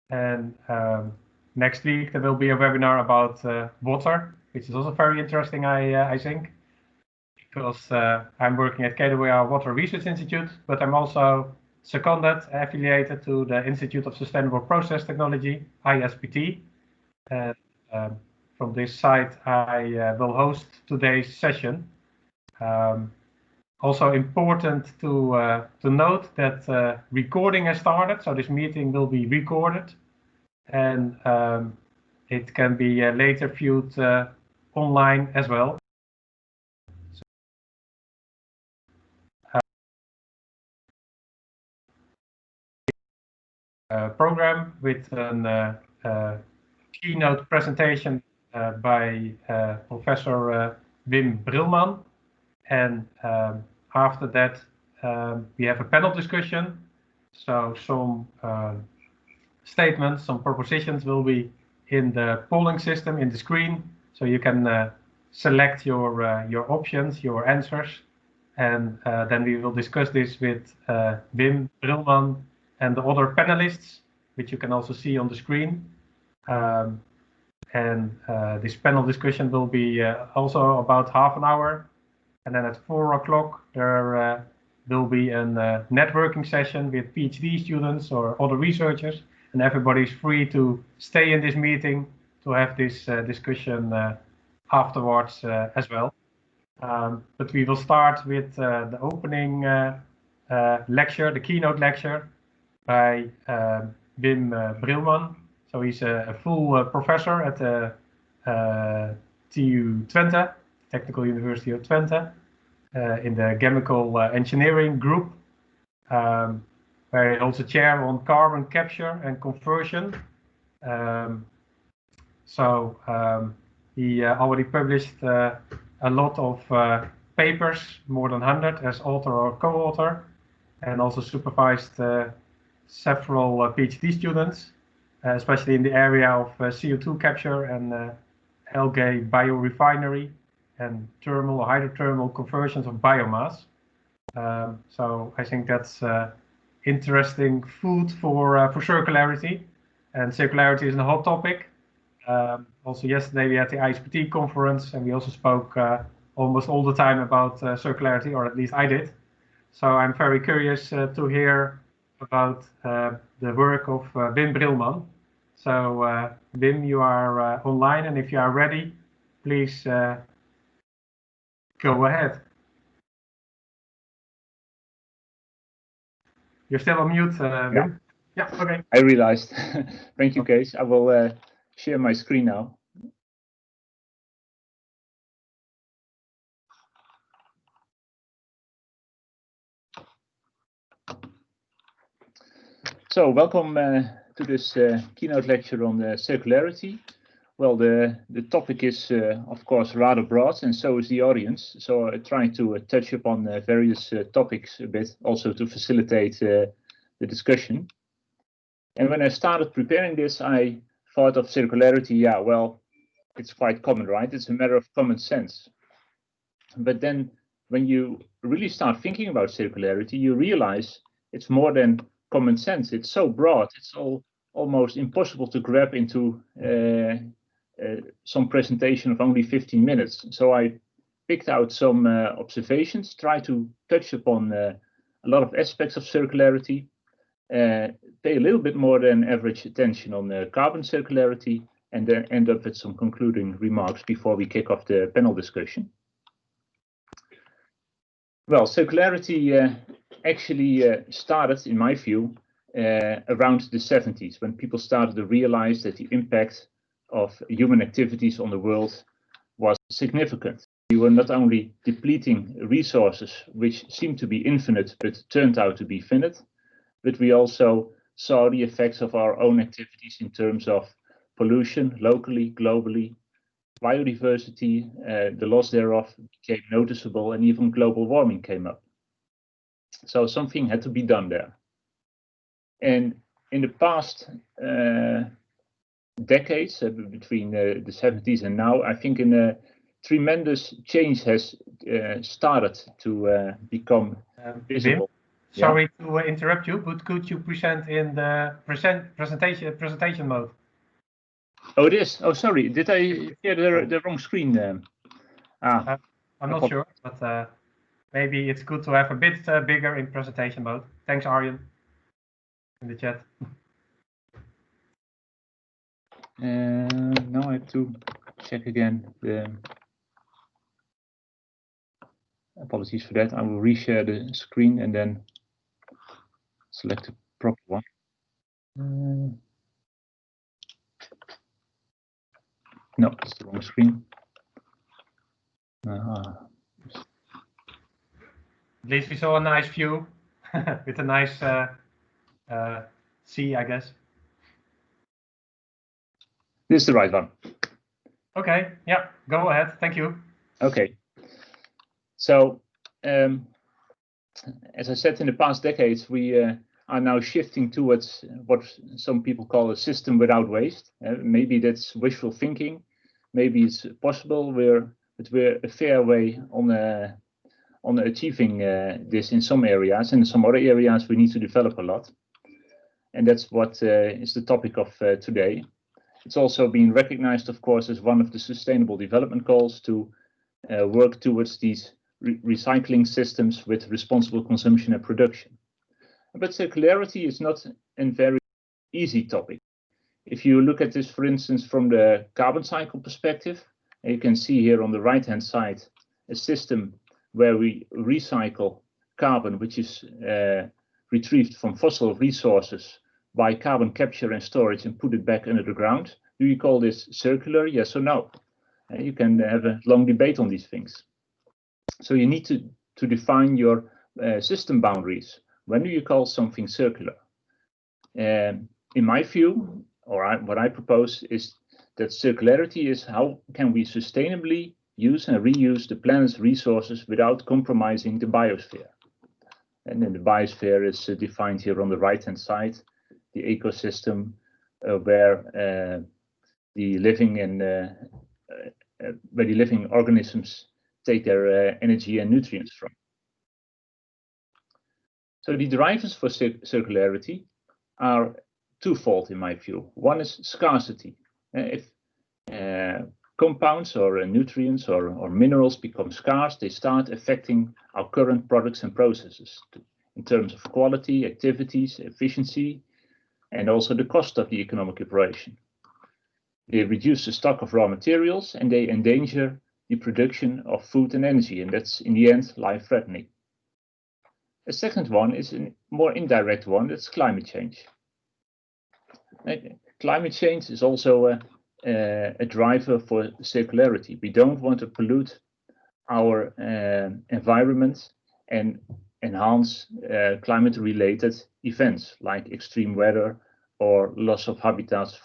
And next week there will be a webinar about water, which is also very interesting, I think, because I'm working at KWR Water Research Institute, but I'm also seconded, affiliated to the Institute of Sustainable Process Technology, ISPT. And from this site, I will host today's session. Also important to note that recording has started, so this meeting will be recorded, and it can be later viewed online as well. Program with a keynote presentation by Professor Wim Brilman, and after that we have a panel discussion. So some statements, some propositions will be in the polling system in the screen, so you can select your options, your answers, and then we will discuss this with Wim Brilman and the other panelists, which you can also see on the screen. This panel discussion will be also about half an hour. And then at 4 o'clock, there will be a networking session with PhD students or other researchers. And everybody is free to stay in this meeting to have this discussion afterwards as well. But we will start with the opening lecture, the keynote lecture, by Wim Brilman. So he's a full professor at the TU Twente, Technical University of Twente, in the chemical engineering group, where he holds a chair on carbon capture and conversion. He already published a lot of papers, more than 100 as author or co-author, and also supervised several PhD students, especially in the area of CO2 capture and algae biorefinery and thermal or hydrothermal conversions of biomass. So I think that's interesting food for circularity, and circularity is a hot topic. Also yesterday we had the ISPT conference, and we also spoke almost all the time about circularity, or at least I did. So I'm very curious to hear about the work of Wim Brilman. So Wim, you are online, and if you are ready, please go ahead. You're still on mute, Wim. Yeah, okay. I realized. Thank you, Kees. I will share my screen now. So welcome to this keynote lecture on circularity. Well, the topic is, of course, rather broad, and so is the audience. So I try to touch upon various topics a bit, also to facilitate the discussion. And when I started preparing this, I thought of circularity. Yeah, well, it's quite common, right? It's a matter of common sense. But then when you really start thinking about circularity, you realize it's more than common sense. It's so broad, it's almost impossible to grab into some presentation of only 15 minutes. So I picked out some observations, tried to touch upon a lot of aspects of circularity, pay a little bit more than average attention on carbon circularity, and then end up with some concluding remarks before we kick off the panel discussion. Well, circularity actually started, in my view, around the 70s, when people started to realize that the impact of human activities on the world was significant. We were not only depleting resources, which seemed to be infinite, but turned out to be finite, but we also saw the effects of our own activities in terms of pollution, locally, globally, biodiversity, the loss thereof became noticeable, and even global warming came up. So something had to be done there. And in the past decades, between the 70s and now, I think a tremendous change has started to become visible. Sorry to interrupt you, but could you present in the presentation mode? Oh, it is. Oh, sorry. Did I share the wrong screen? I'm not sure, but maybe it's good to have a bit bigger in presentation mode. Thanks, Arjen, in the chat. Now I have to check again. Apologies for that. I will reshare the screen and then select the proper one. No, it's the wrong screen. At least we saw a nice view with a nice sea, I guess. This is the right one. Okay, yeah, go ahead. Thank you. Okay. So, as I said, in the past decades, we are now shifting towards what some people call a system without waste. Maybe that's wishful thinking. Maybe it's possible. But we're a fair way on achieving this in some areas, and in some other areas we need to develop a lot. And that's what is the topic of today. It's also been recognized, of course, as one of the Sustainable Development Goals to work towards these recycling systems with responsible consumption and production. But circularity is not a very easy topic. If you look at this, for instance, from the carbon cycle perspective, you can see here on the right-hand side a system where we recycle carbon, which is retrieved from fossil resources by carbon capture and storage and put it back under the ground. Do you call this circular? Yes or no? You can have a long debate on these things. So you need to define your system boundaries. When do you call something circular? In my view, what I propose is that circularity is how can we sustainably use and reuse the planet's resources without compromising the biosphere. And then the biosphere is defined here on the right-hand side, the ecosystem where the living organisms take their energy and nutrients from. So the drivers for circularity are twofold in my view. One is scarcity. If compounds or nutrients or minerals become scarce, they start affecting our current products and processes in terms of quality, activities, efficiency, and also the cost of the economic operation. They reduce the stock of raw materials and they endanger the production of food and energy, and that's in the end life-threatening. A second one is a more indirect one, that's climate change. Climate change is also a driver for circularity. We don't want to pollute our environment and enhance climate-related events like extreme weather or loss of habitats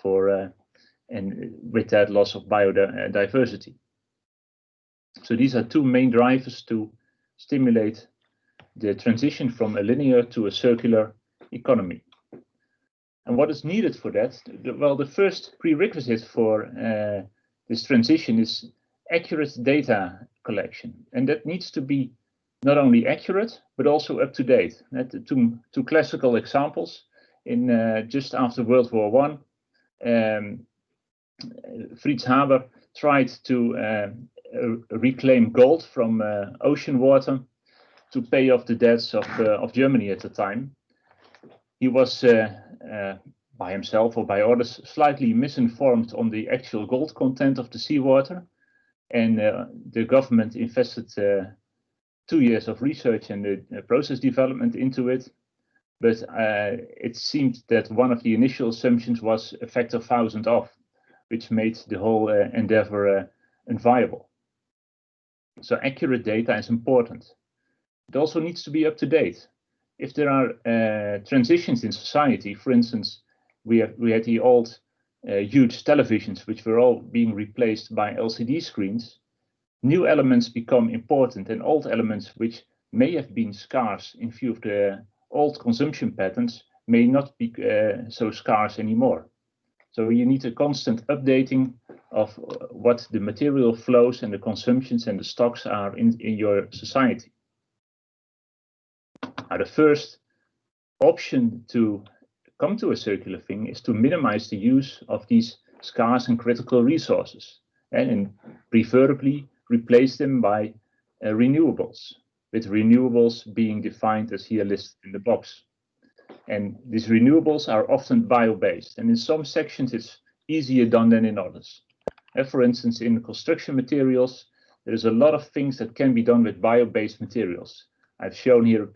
and with that loss of biodiversity. So these are two main drivers to stimulate the transition from a linear to a circular economy. And what is needed for that? Well, the first prerequisite for this transition is accurate data collection. And that needs to be not only accurate, but also up to date. Two classical examples. In just after World War I, Fritz Haber tried to reclaim gold from ocean water to pay off the debts of Germany at the time. He was by himself or by others slightly misinformed on the actual gold content of the seawater, and the government invested 2 years of research and process development into it. But it seemed that one of the initial assumptions was a factor 1,000 off, which made the whole endeavor unviable. So accurate data is important. It also needs to be up to date. If there are transitions in society, for instance, we had the old huge televisions, which were all being replaced by LCD screens, new elements become important, and old elements which may have been scarce in view of the old consumption patterns may not be so scarce anymore. So you need a constant updating of what the material flows and the consumptions and the stocks are in your society. The first option to come to a circular thing is to minimize the use of these scarce and critical resources, and preferably replace them by renewables, with renewables being defined as here listed in the box. And these renewables are often bio-based, and in some sections it's easier done than in others. For instance, in construction materials, there is a lot of things that can be done with bio-based materials. I've shown here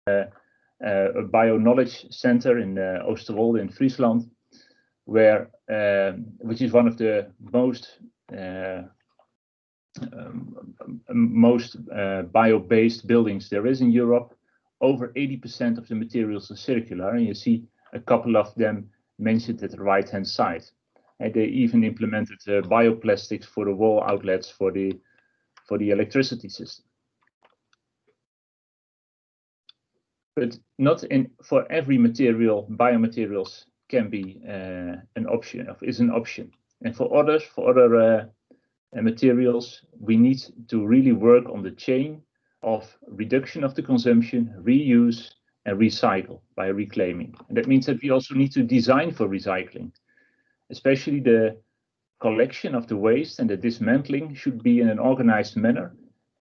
a bio-knowledge center in Oosterwolde in Friesland, where which is one of the most bio-based buildings there is in Europe. Over 80% of the materials are circular, and you see a couple of them mentioned at the right-hand side. And they even implemented bioplastics for the wall outlets for the electricity system. But not for every material, biomaterials can be an option, is an option. And for other materials, we need to really work on the chain of reduction of the consumption, reuse, and recycle by reclaiming. And that means that we also need to design for recycling. Especially the collection of the waste and the dismantling should be in an organized manner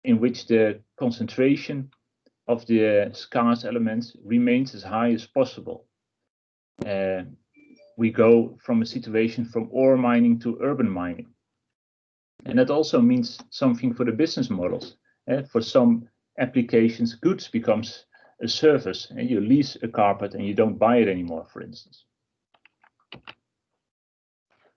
in which the concentration of the scarce elements remains as high as possible. We go from a situation from ore mining to urban mining. And that also means something for the business models. For some applications, goods becomes a service, and you lease a carpet and you don't buy it anymore, for instance.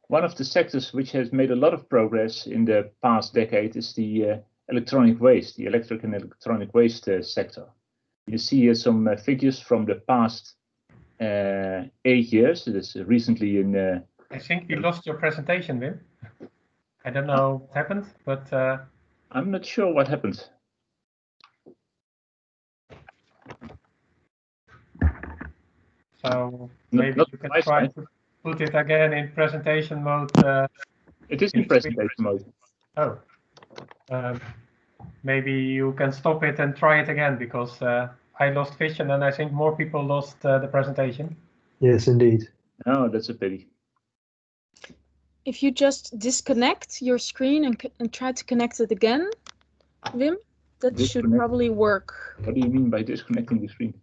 One of the sectors which has made a lot of progress in the past decade is the electronic waste, the electric and electronic waste sector. You see here some figures from the past 8 years. It is recently in... I think we lost your presentation, Wim. I don't know what happened, but... I'm not sure what happened. So maybe you can try to put it again in presentation mode. It is in presentation mode. Oh. Maybe you can stop it and try it again, because I lost vision and I think more people lost the presentation. Yes, indeed. Oh, that's a pity. If you just disconnect your screen and try to connect it again, Wim, that should probably work. What do you mean by disconnecting the screen?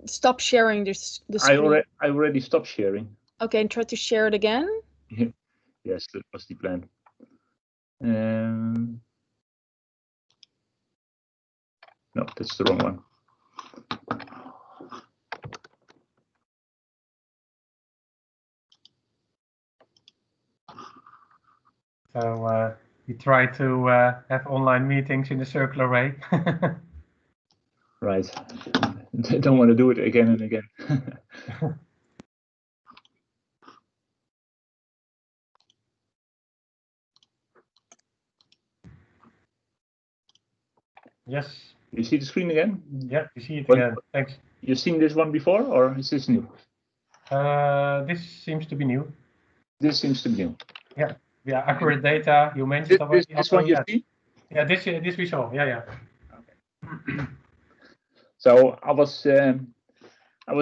Stop sharing the screen. I already stopped sharing. Okay, and try to share it again. Yes, that was the plan. No, that's the wrong one. So we try to have online meetings in a circular way. Right. I don't want to do it again and again. Yes. You see the screen again? Yeah, you see it again. Thanks. You've seen this one before, or is this new? This seems to be new. This seems to be new. Yeah. Yeah, accurate data. You mentioned already. This one you see? Yeah, this we saw. Yeah, yeah. Okay. So I was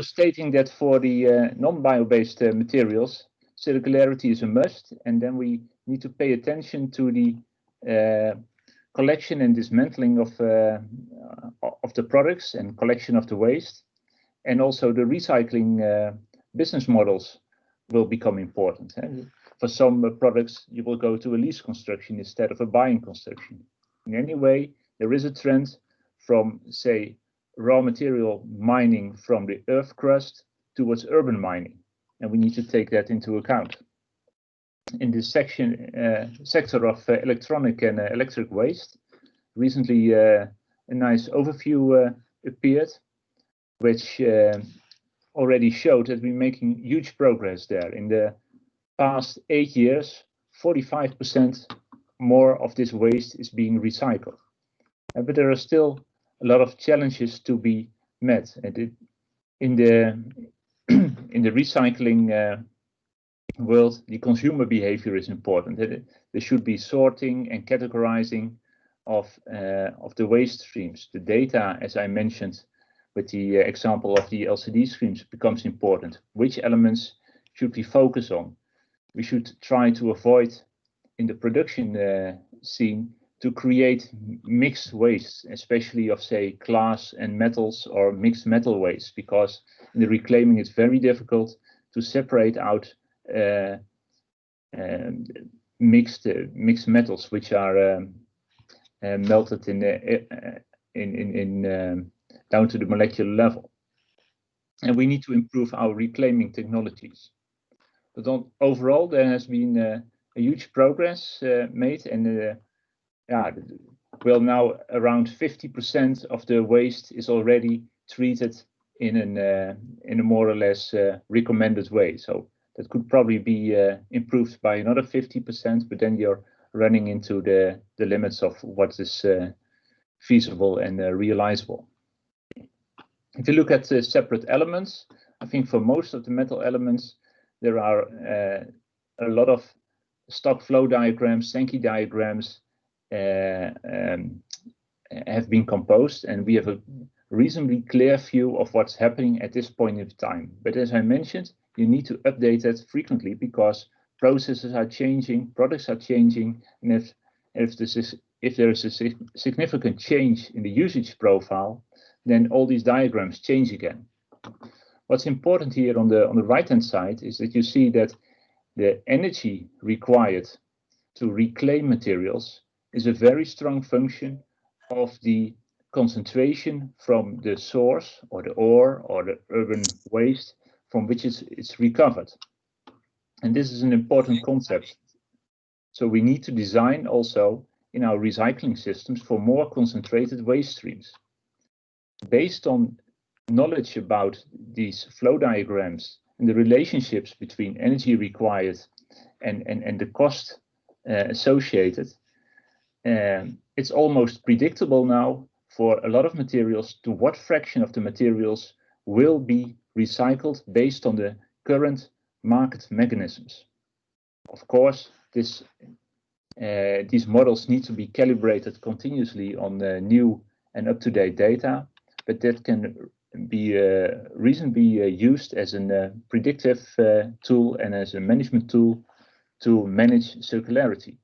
stating that for the non-bio-based materials, circularity is a must, and then we need to pay attention to the collection and dismantling of the products and collection of the waste, and also the recycling business models will become important. For some products, you will go to a lease construction instead of a buying construction. In any way, there is a trend from, say, raw material mining from the earth crust towards urban mining, and we need to take that into account. In this sector of electronic and electric waste, recently a nice overview appeared, which already showed that we're making huge progress there. In the past 8 years, 45% more of this waste is being recycled. But there are still a lot of challenges to be met. And in the recycling world, the consumer behavior is important. There should be sorting and categorizing of the waste streams. The data, as I mentioned, with the example of the LCD screens, becomes important. Which elements should we focus on? We should try to avoid, in the production scene, to create mixed waste, especially of, say, glass and metals or mixed metal waste, because in the reclaiming it's very difficult to separate out mixed metals, which are melted down to the molecular level. And we need to improve our reclaiming technologies. But overall, there has been a huge progress made, and well, now around 50% of the waste is already treated in a more or less recommended way. So that could probably be improved by another 50%, but then you're running into the limits of what is feasible and realizable. If you look at the separate elements, I think for most of the metal elements, there are a lot of stock flow diagrams, Sankey diagrams have been composed, and we have a reasonably clear view of what's happening at this point in time. But as I mentioned, you need to update it frequently because processes are changing, products are changing, and if there is a significant change in the usage profile, then all these diagrams change again. What's important here on the right-hand side is that you see that the energy required to reclaim materials is a very strong function of the concentration from the source or the ore or the urban waste from which it's recovered. And this is an important concept. So we need to design also in our recycling systems for more concentrated waste streams. Based on knowledge about these flow diagrams and the relationships between energy required and the cost associated, it's almost predictable now for a lot of materials to what fraction of the materials will be recycled based on the current market mechanisms. Of course, these models need to be calibrated continuously on the new and up-to-date data, but that can be reasonably used as a predictive tool and as a management tool to manage circularity.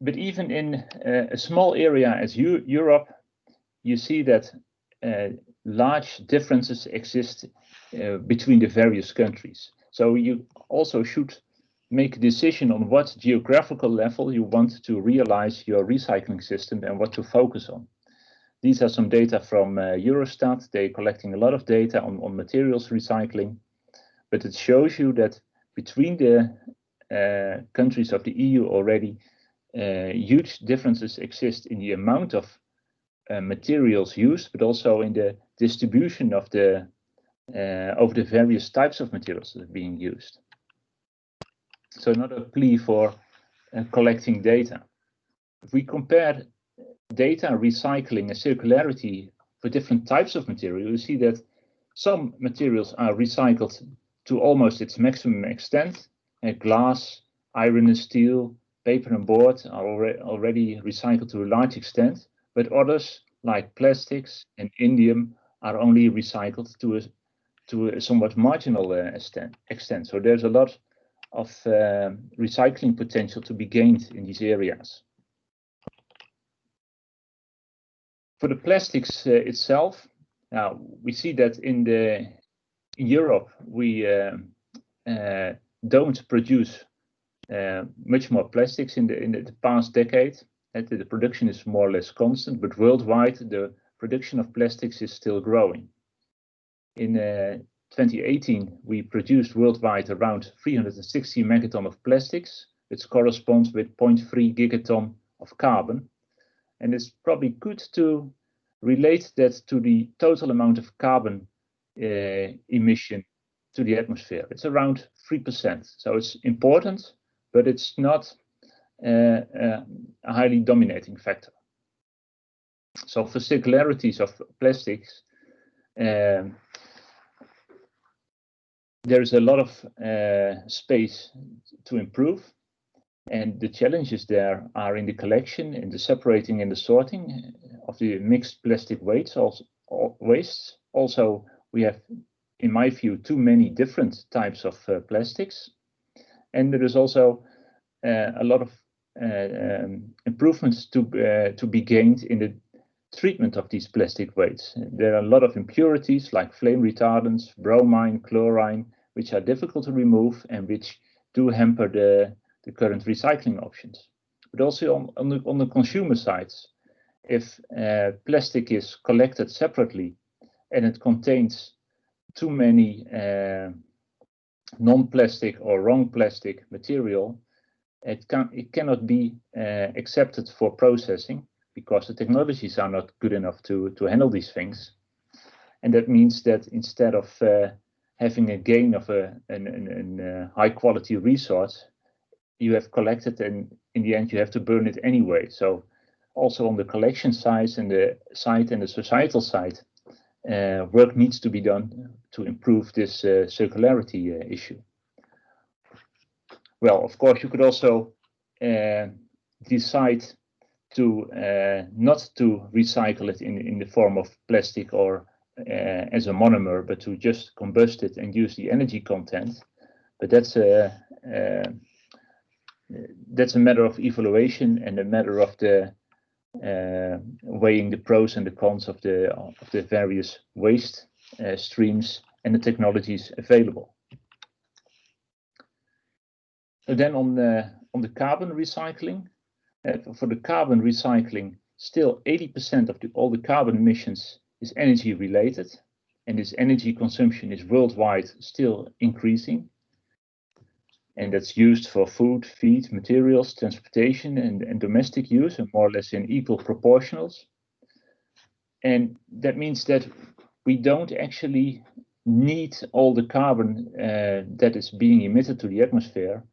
But even in a small area as Europe, you see that large differences exist between the various countries. So you also should make a decision on what geographical level you want to realize your recycling system and what to focus on. These are some data from Eurostat. They're collecting a lot of data on materials recycling, but it shows you that between the countries of the EU already, huge differences exist in the amount of materials used, but also in the distribution of the over the various types of materials that are being used. So another plea for collecting data. If we compare data recycling and circularity for different types of material, you see that some materials are recycled to almost its maximum extent. Glass, iron and steel, paper and board are already recycled to a large extent, but others like plastics and indium are only recycled to a somewhat marginal extent. So there's a lot of recycling potential to be gained in these areas. For the plastics itself, now we see that in Europe we don't produce much more plastics in the past decade. The production is more or less constant, but worldwide the production of plastics is still growing. In 2018, we produced worldwide around 360 megaton of plastics, which corresponds with 0.3 gigaton of carbon. And it's probably good to relate that to the total amount of carbon emission to the atmosphere. It's around 3%. So it's important, but it's not a highly dominating factor. So for circularities of plastics, there is a lot of space to improve. And the challenges there are in the collection, in the separating and the sorting of the mixed plastic wastes. Also, we have, in my view, too many different types of plastics. And there is also a lot of improvements to be gained in the treatment of these plastic wastes. There are a lot of impurities like flame retardants, bromine, chlorine, which are difficult to remove and which do hamper the current recycling options. But also on the consumer sides, if plastic is collected separately and it contains too many non-plastic or wrong plastic material, it cannot be accepted for processing because the technologies are not good enough to handle these things. And that means that instead of having a gain of a high quality resource, you have collected and in the end you have to burn it anyway. So also on the collection side and the societal side, work needs to be done to improve this circularity issue. Well, of course, you could also decide to not to recycle it in the form of plastic or as a monomer, but to just combust it and use the energy content. But that's a matter of evaluation and a matter of the weighing the pros and the cons of the various waste streams and the technologies available. And then on the carbon recycling, for the carbon recycling, still 80% of all the carbon emissions is energy related, and this energy consumption is worldwide still increasing. And that's used for food, feed, materials, transportation, and domestic use, and more or less in equal proportionals. And that means that we don't actually need all the carbon that is being emitted to the atmosphere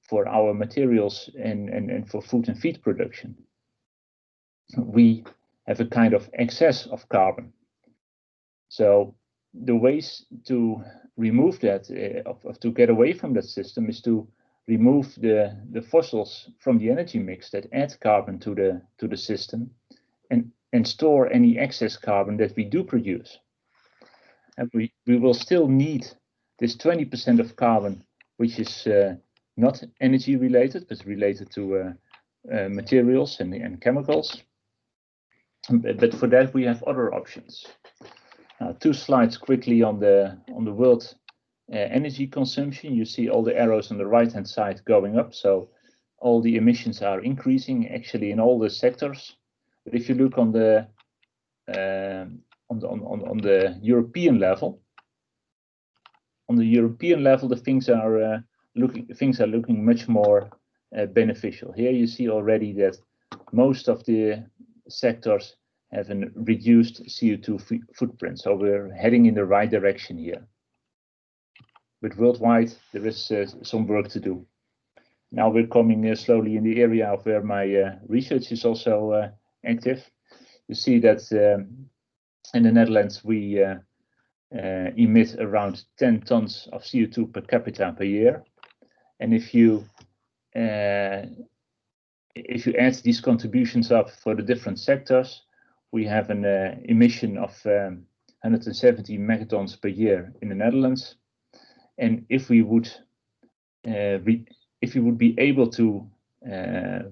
for our materials and for food and feed production. We have a kind of excess of carbon. So the ways to remove that, to get away from that system, is to remove the fossils from the energy mix that add carbon to the system, and store any excess carbon that we do produce. And we will still need this 20% of carbon, which is not energy related, but related to materials and chemicals. But for that we have other options. Two slides quickly on the world energy consumption. You see all the arrows on the right hand side going up, so all the emissions are increasing actually in all the sectors. But if you look on the European level, the things are looking much more beneficial. Here you see already that most of the sectors have a reduced CO2 footprint, so we're heading in the right direction here. But worldwide, there is some work to do. Now we're coming slowly in the area of where my research is also active. You see that in the Netherlands we emit around 10 tons of CO2 per capita per year, and if you add these contributions up for the different sectors, we have an emission of 170 megatons per year in the Netherlands. And if we would be able to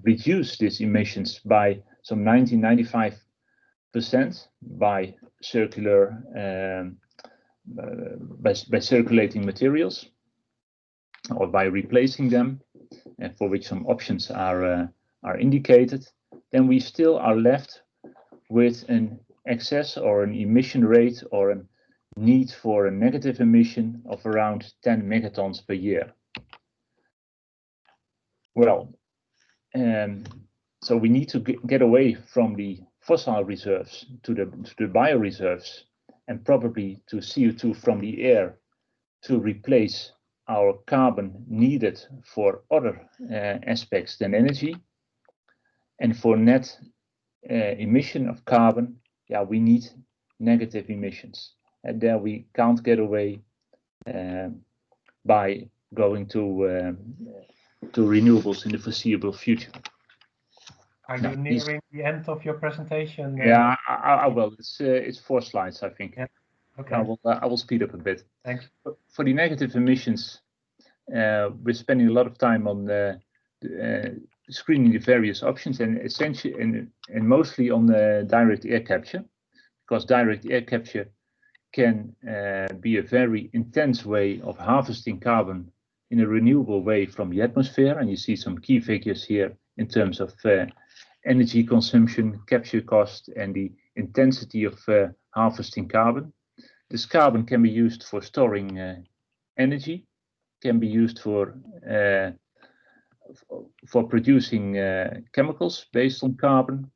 reduce these emissions by some 95% by circulating materials, or by replacing them, and for which some options are indicated, then we still are left with an excess or an emission rate or a need for a negative emission of around 10 megatons per year. Well, so we need to get away from the fossil reserves to the bioreserves, and probably to CO2 from the air, to replace our carbon needed for other aspects than energy. And for net emission of carbon, yeah, we need negative emissions, and there we can't get away by going to to renewables in the foreseeable future. Are you nearing the end of your presentation? Yeah, I will. It's 4 slides, I think. Yeah. Okay. I will speed up a bit. Thanks. For the negative emissions, we're spending a lot of time on screening the various options, and essentially and mostly on the direct air capture, because direct air capture can be a very intense way of harvesting carbon in a renewable way from the atmosphere. And you see some key figures here in terms of energy consumption, capture cost, and the intensity of harvesting carbon. This carbon can be used for storing energy, can be used for producing chemicals based on carbon,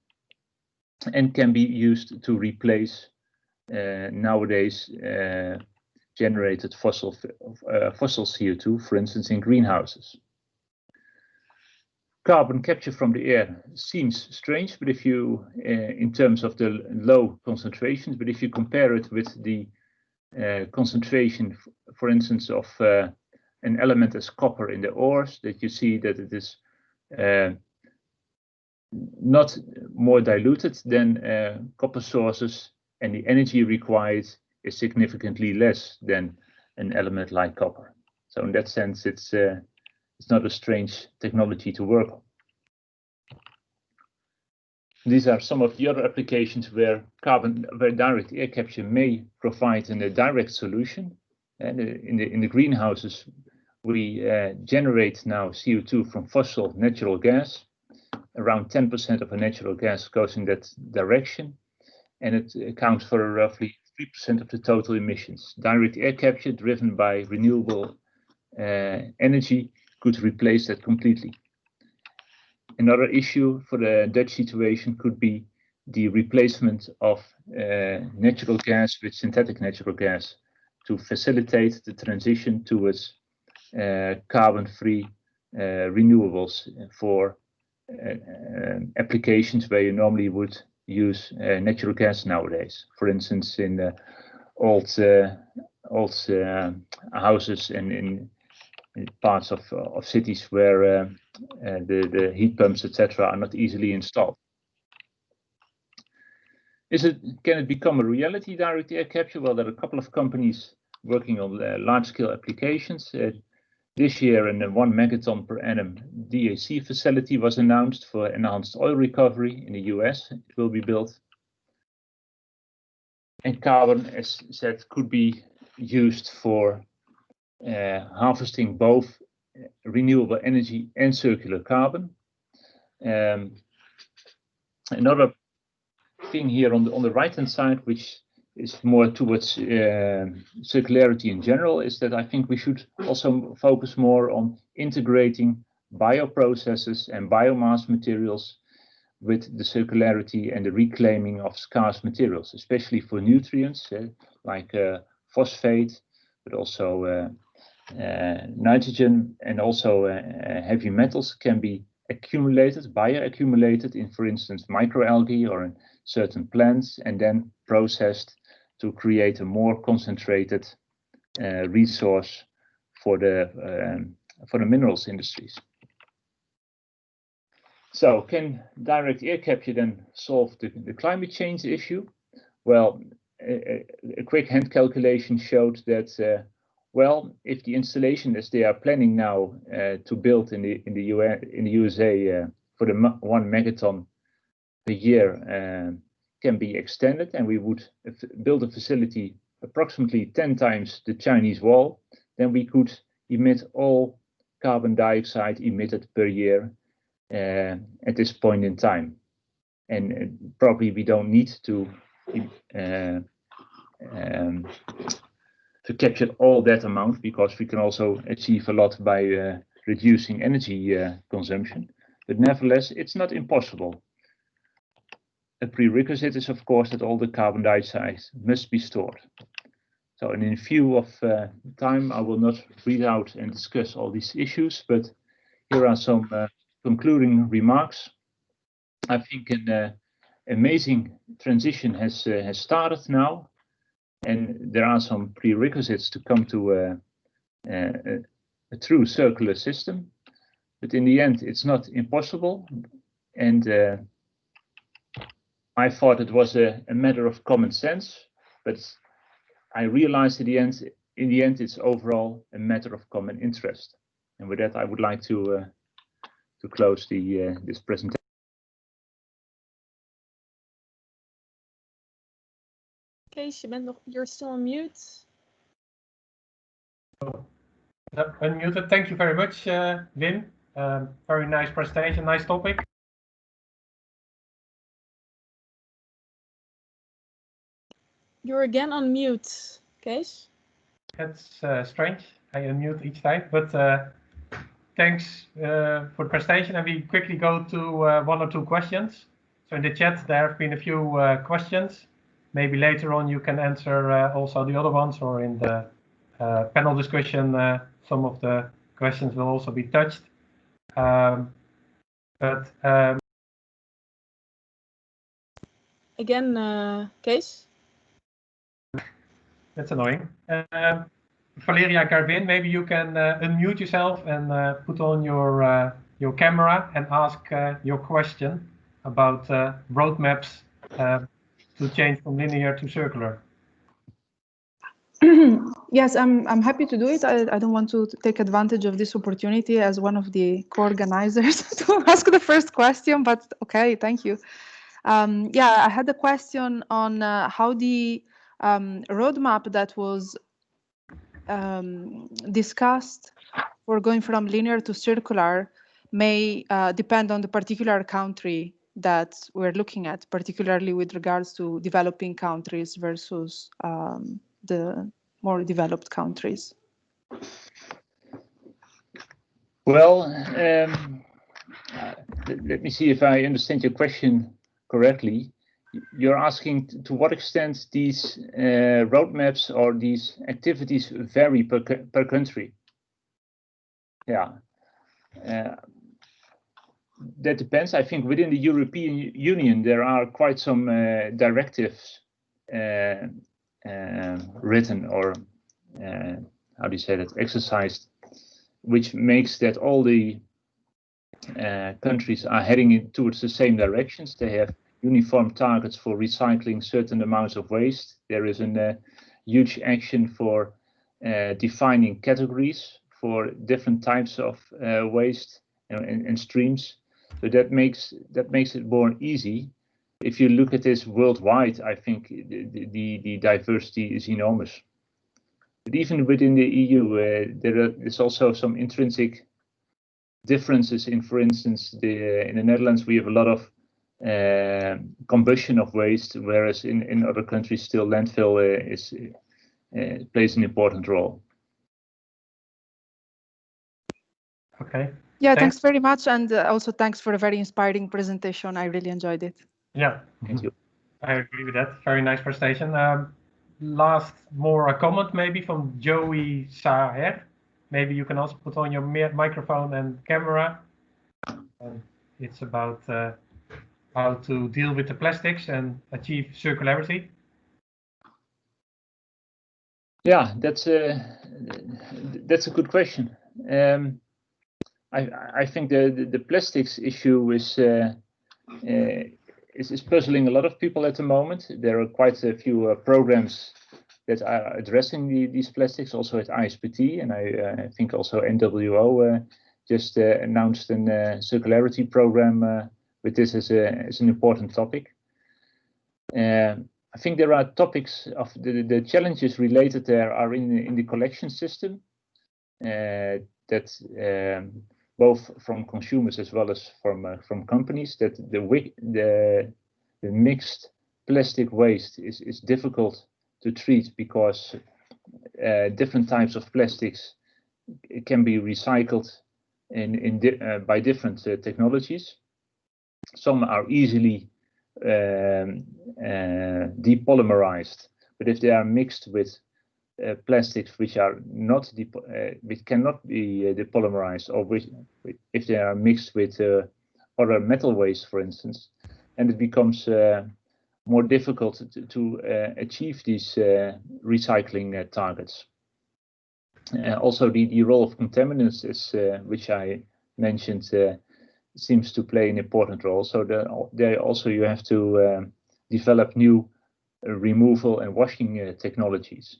and can be used to replace nowadays generated fossil CO2, for instance, in greenhouses. Carbon capture from the air seems strange, but if you, in terms of the low concentrations, but if you compare it with the concentration, for instance, of an element as copper in the ores, that you see that it is not more diluted than copper sources, and the energy required is significantly less than an element like copper. So in that sense, it's not a strange technology to work on. These are some of the other applications where direct air capture may provide a direct solution. And in the greenhouses, we generate now CO2 from fossil natural gas. Around 10% of our natural gas goes in that direction, and it accounts for roughly 3% of the total emissions. Direct air capture driven by renewable energy could replace that completely. Another issue for the Dutch situation could be the replacement of natural gas with synthetic natural gas to facilitate the transition towards carbon-free renewables for applications where you normally would use natural gas nowadays. For instance, in old houses and in parts of cities where the heat pumps, etc., are not easily installed. Can it become a reality, direct air capture? Well, there are a couple of companies working on large-scale applications. This year, a 1 megaton per annum DAC facility was announced for enhanced oil recovery in the US. It will be built. And carbon, as said, could be used for harvesting both renewable energy and circular carbon. Another thing here on the right-hand side, which is more towards circularity in general, is that I think we should also focus more on integrating bioprocesses and biomass materials with the circularity and the reclaiming of scarce materials, especially for nutrients like phosphate, but also nitrogen, and also heavy metals can be accumulated, bioaccumulated in, for instance, microalgae or in certain plants, and then processed to create a more concentrated resource for the minerals industries. So, can direct air capture then solve the climate change issue? Well, a quick hand calculation showed that well, if the installation, as they are planning now to build in the USA for the 1 megaton per year can be extended, and we would build a facility approximately 10 times the Chinese wall, then we could emit all carbon dioxide emitted per year at this point in time. And probably we don't need to capture all that amount, because we can also achieve a lot by reducing energy consumption. But nevertheless, it's not impossible. A prerequisite is, of course, that all the carbon dioxide must be stored. So, and in view of time, I will not read out and discuss all these issues, but here are some concluding remarks. I think an amazing transition has started now, and there are some prerequisites to come to a true circular system. But in the end, it's not impossible. And I thought it was a matter of common sense, but I realized in the end, it's overall a matter of common interest. And with that, I would like to close this presentation. Kees, you're still on mute. Unmuted. Thank you very much, Wim. Very nice presentation, nice topic. You're again on mute, Kees. That's strange. I unmute each time, but thanks for the presentation. And we quickly go to one or two questions. So in the chat, there have been a few questions. Maybe later on you can answer also the other ones, or in the panel discussion, some of the questions will also be touched. Again, Kees? That's annoying. Valeria Garvin, maybe you can unmute yourself and put on your camera and ask your question about roadmaps to change from linear to circular. Yes, I'm happy to do it. I don't want to take advantage of this opportunity as one of the co-organizers to ask the first question, but okay, thank you. Yeah, I had a question on how the roadmap that was discussed for going from linear to circular may depend on the particular country that we're looking at, particularly with regards to developing countries versus the more developed countries. Well, let me see if I understand your question correctly. You're asking to what extent these roadmaps or these activities vary per country. Yeah, that depends. I think within the European Union there are quite some directives written, or how do you say that, exercised, which makes that all the countries are heading towards the same directions. They have uniform targets for recycling certain amounts of waste. There is a huge action for defining categories for different types of waste and streams. So that makes it more easy. If you look at this worldwide, I think the diversity is enormous. But even within the EU, there is also some intrinsic differences in, for instance, in the Netherlands, we have a lot of combustion of waste, whereas in other countries still landfill plays an important role. Okay. Yeah, thanks very much, and also thanks for a very inspiring presentation. I really enjoyed it. Yeah, thank you. I agree with that. Very nice presentation. Last, more a comment maybe from Joey Saher. Maybe you can also put on your microphone and camera. It's about how to deal with the plastics and achieve circularity. Yeah, that's a good question. I think the plastics issue is puzzling a lot of people at the moment. There are quite a few programs that are addressing these plastics, also at ISPT, and I think also NWO just announced a circularity program with this as an important topic. I think there are topics of the challenges related there are in the collection system that both from consumers as well as from companies, that the mixed plastic waste is difficult to treat because different types of plastics can be recycled by different technologies. Some are easily depolymerized, but if they are mixed with plastics which are not which cannot be depolymerized, or if they are mixed with other metal waste, for instance, and it becomes more difficult to achieve these recycling targets. Also, the role of contaminants is which I mentioned seems to play an important role. So there also you have to develop new removal and washing technologies.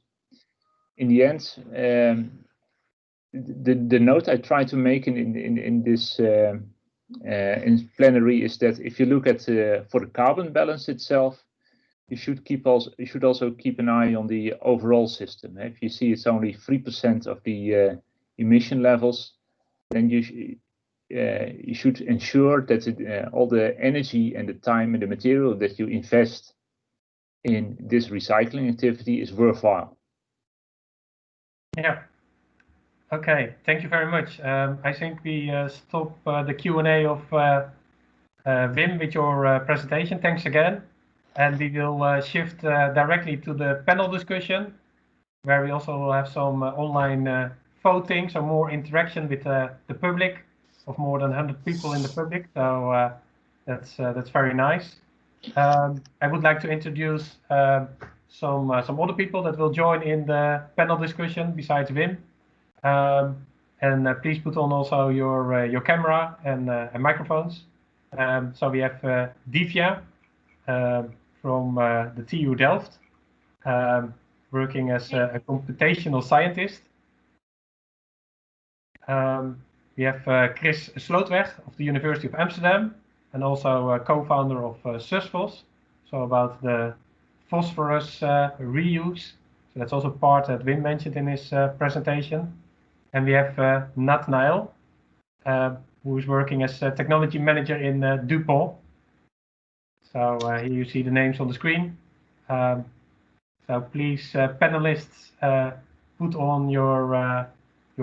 In the end, the note I try to make in this in plenary is that if you look at for the carbon balance itself, you should also keep an eye on the overall system. If you see it's only 3% of the emission levels, then you should ensure that all the energy and the time and the material that you invest in this recycling activity is worthwhile. Yeah. Okay. Thank you very much. I think we stop the Q&A of Wim with your presentation. Thanks again. And we will shift directly to the panel discussion, where we also have some online voting, so more interaction with the public, of more than 100 people in the public. So that's very nice. I would like to introduce some other people that will join in the panel discussion besides Wim. And please put on also your camera and microphones. So we have Divya from the TU Delft, working as a computational scientist. We have Chris Slootweg of the University of Amsterdam, and also a co-founder of SUSFOS, so about the phosphorus reuse. So that's also part that Wim mentioned in his presentation. And we have Nathanael, who is working as a technology manager in DuPont. So here you see the names on the screen. So please, panelists, put on your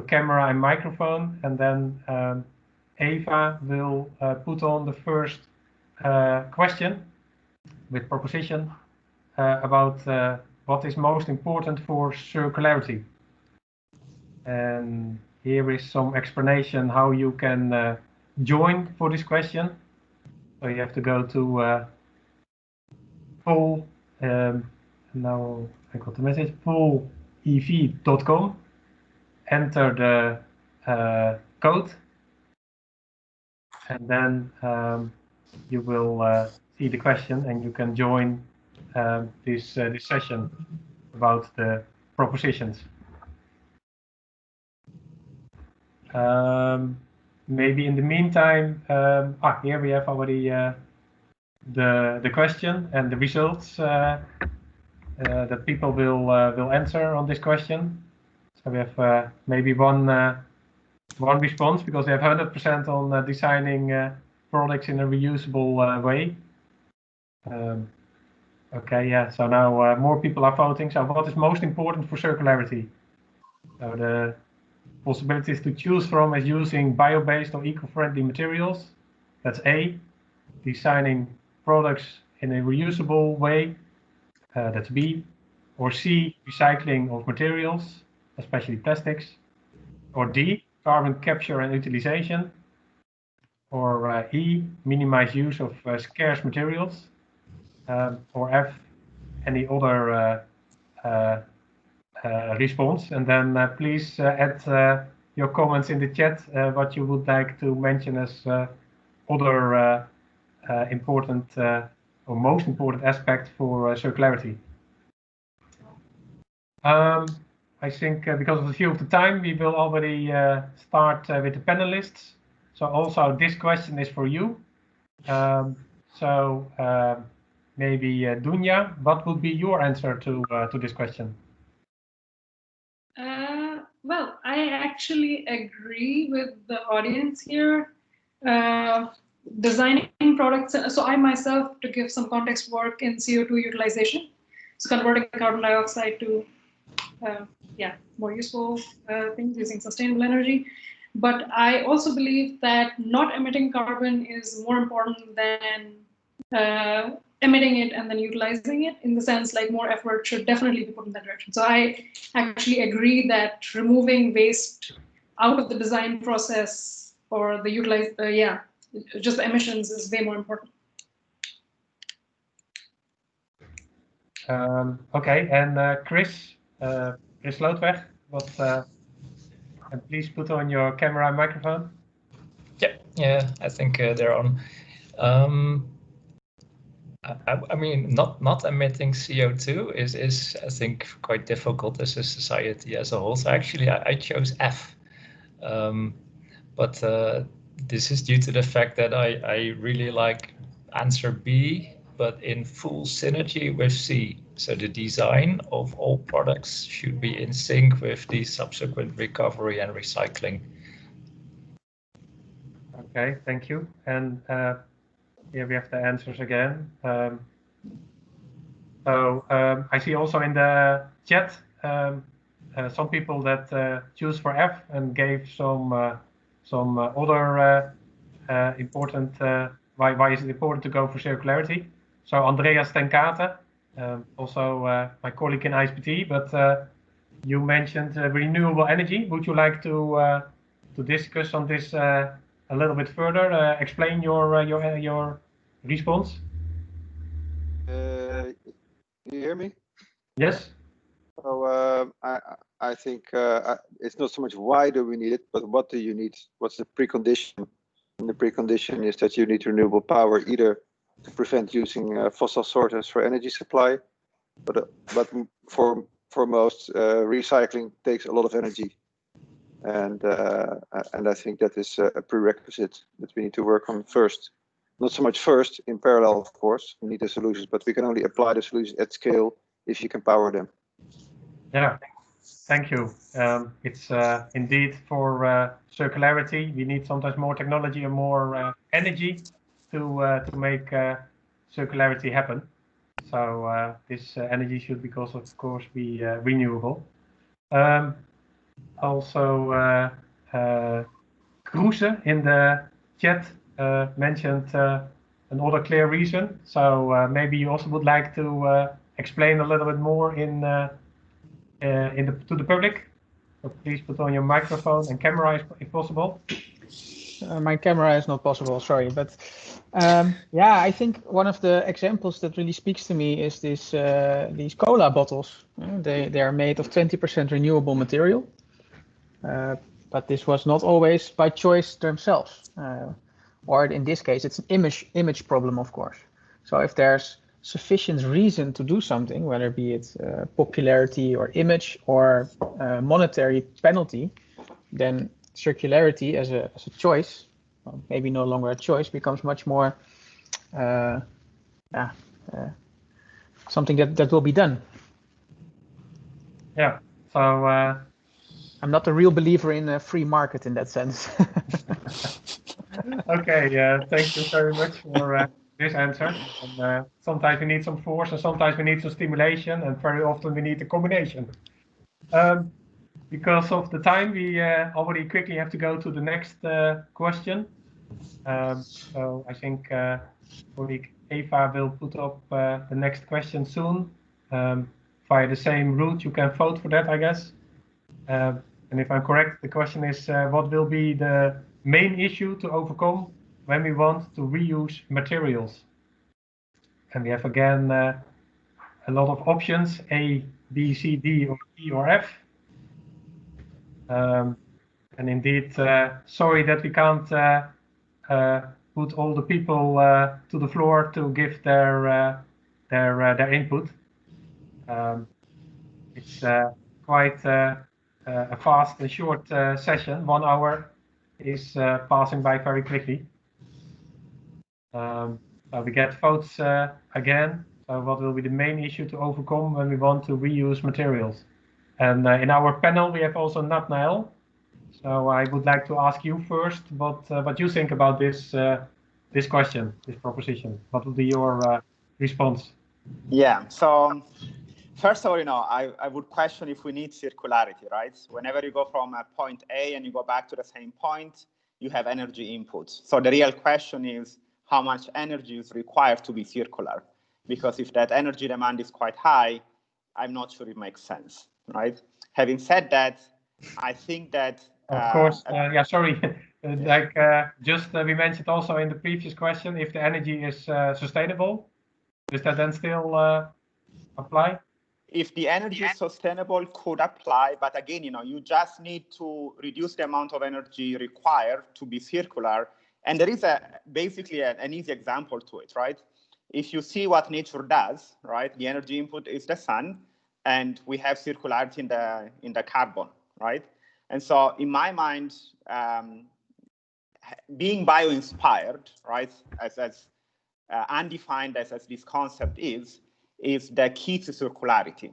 camera and microphone, and then Eva will put on the first question with proposition about what is most important for circularity. And here is some explanation how you can join for this question. So you have to go to full, now I got the message, fullev.com, enter the code, and then you will see the question, and you can join this session about the propositions. Maybe in the meantime, here we have already the question and the results that people will answer on this question. So we have maybe one response, because they have 100% on designing products in a reusable way. Okay, yeah. So now more people are voting. So what is most important for circularity? So the possibilities to choose from is using bio-based or eco-friendly materials. That's A. Designing products in a reusable way. That's B. Or C. Recycling of materials, especially plastics. Or D. Carbon capture and utilization. Or E. Minimize use of scarce materials. Or F. Any other response. And then please add your comments in the chat what you would like to mention as other important or most important aspect for circularity. I think because of the view of the time, we will already start with the panelists. So also this question is for you. Maybe Dunya, what would be your answer to this question? Well, I actually agree with the audience here. Designing products, so I myself, to give some context, work in CO2 utilization, so converting carbon dioxide to more useful things using sustainable energy. But I also believe that not emitting carbon is more important than emitting it and then utilizing it, in the sense like more effort should definitely be put in that direction. So I actually agree that removing waste out of the design process or the just the emissions is way more important. Okay, and Chris Slootweg, and please put on your camera and microphone. Yeah, I think they're on. I mean, not emitting CO2 is I think quite difficult as a society as a whole. So actually, I chose F, but this is due to the fact that I really like answer B, but in full synergy with C. So the design of all products should be in sync with the subsequent recovery and recycling. Okay, thank you. And here we have the answers again. I see also in the chat some people that choose for F and gave some other important why is it important to go for circularity. So Andreas Tenkate, also my colleague in ISPT, but you mentioned renewable energy. Would you like to discuss on this a little bit further? Explain your response. You hear me? Yes. So I think it's not so much why do we need it, but what do you need? What's the precondition? And the precondition is that you need renewable power either to prevent using fossil sources for energy supply, but for most recycling takes a lot of energy, and I think that is a prerequisite that we need to work on first. Not so much first, in parallel, of course, we need the solutions, but we can only apply the solutions at scale if you can power them. Yeah, thank you. It's indeed for circularity, we need sometimes more technology and more energy to make circularity happen. So this energy should, because of course, be renewable. Also, Kroese in the chat mentioned another clear reason. So maybe you also would like to explain a little bit more to the public. So please put on your microphone and camera if possible. My camera is not possible, sorry, but yeah, I think one of the examples that really speaks to me is this these cola bottles. They are made of 20% renewable material, but this was not always by choice themselves, or in this case, it's an image problem, of course. So if there's sufficient reason to do something, whether be it popularity or image or monetary penalty, then circularity as a choice, well, maybe no longer a choice, becomes much more something that will be done. Yeah. So I'm not a real believer in a free market in that sense. okay. Thank you very much for this answer. And sometimes we need some force, and sometimes we need some stimulation, and very often we need a combination. Because of the time, we already quickly have to go to the next question. So I think colleague Eva will put up the next question soon via the same route. You can vote for that, I guess. And if I'm correct, the question is what will be the main issue to overcome when we want to reuse materials? And we have again a lot of options: A, B, C, D, or E, or F. And indeed, sorry that we can't put all the people to the floor to give their input. It's quite a fast and short session. 1 hour is passing by very quickly. So we get votes again. So what will be the main issue to overcome when we want to reuse materials? And in our panel, we have also Natnael. So I would like to ask you first what you think about this this question, this proposition. What would be your response? Yeah. So first of all, I would question if we need circularity, right? Whenever you go from a point A and you go back to the same point, you have energy input. So the real question is how much energy is required to be circular? Because if that energy demand is quite high, I'm not sure it makes sense, right? Having said that, I think that of course, yeah, sorry. Like we mentioned also in the previous question, if the energy is sustainable, does that then still apply? If the energy is sustainable, could apply, but again, you just need to reduce the amount of energy required to be circular, And there is basically an easy example to it, right? If you see what nature does, right? The energy input is the sun, and we have circularity in the carbon, right? And so in my mind, being bio-inspired, right, as undefined as this concept is the key to circularity.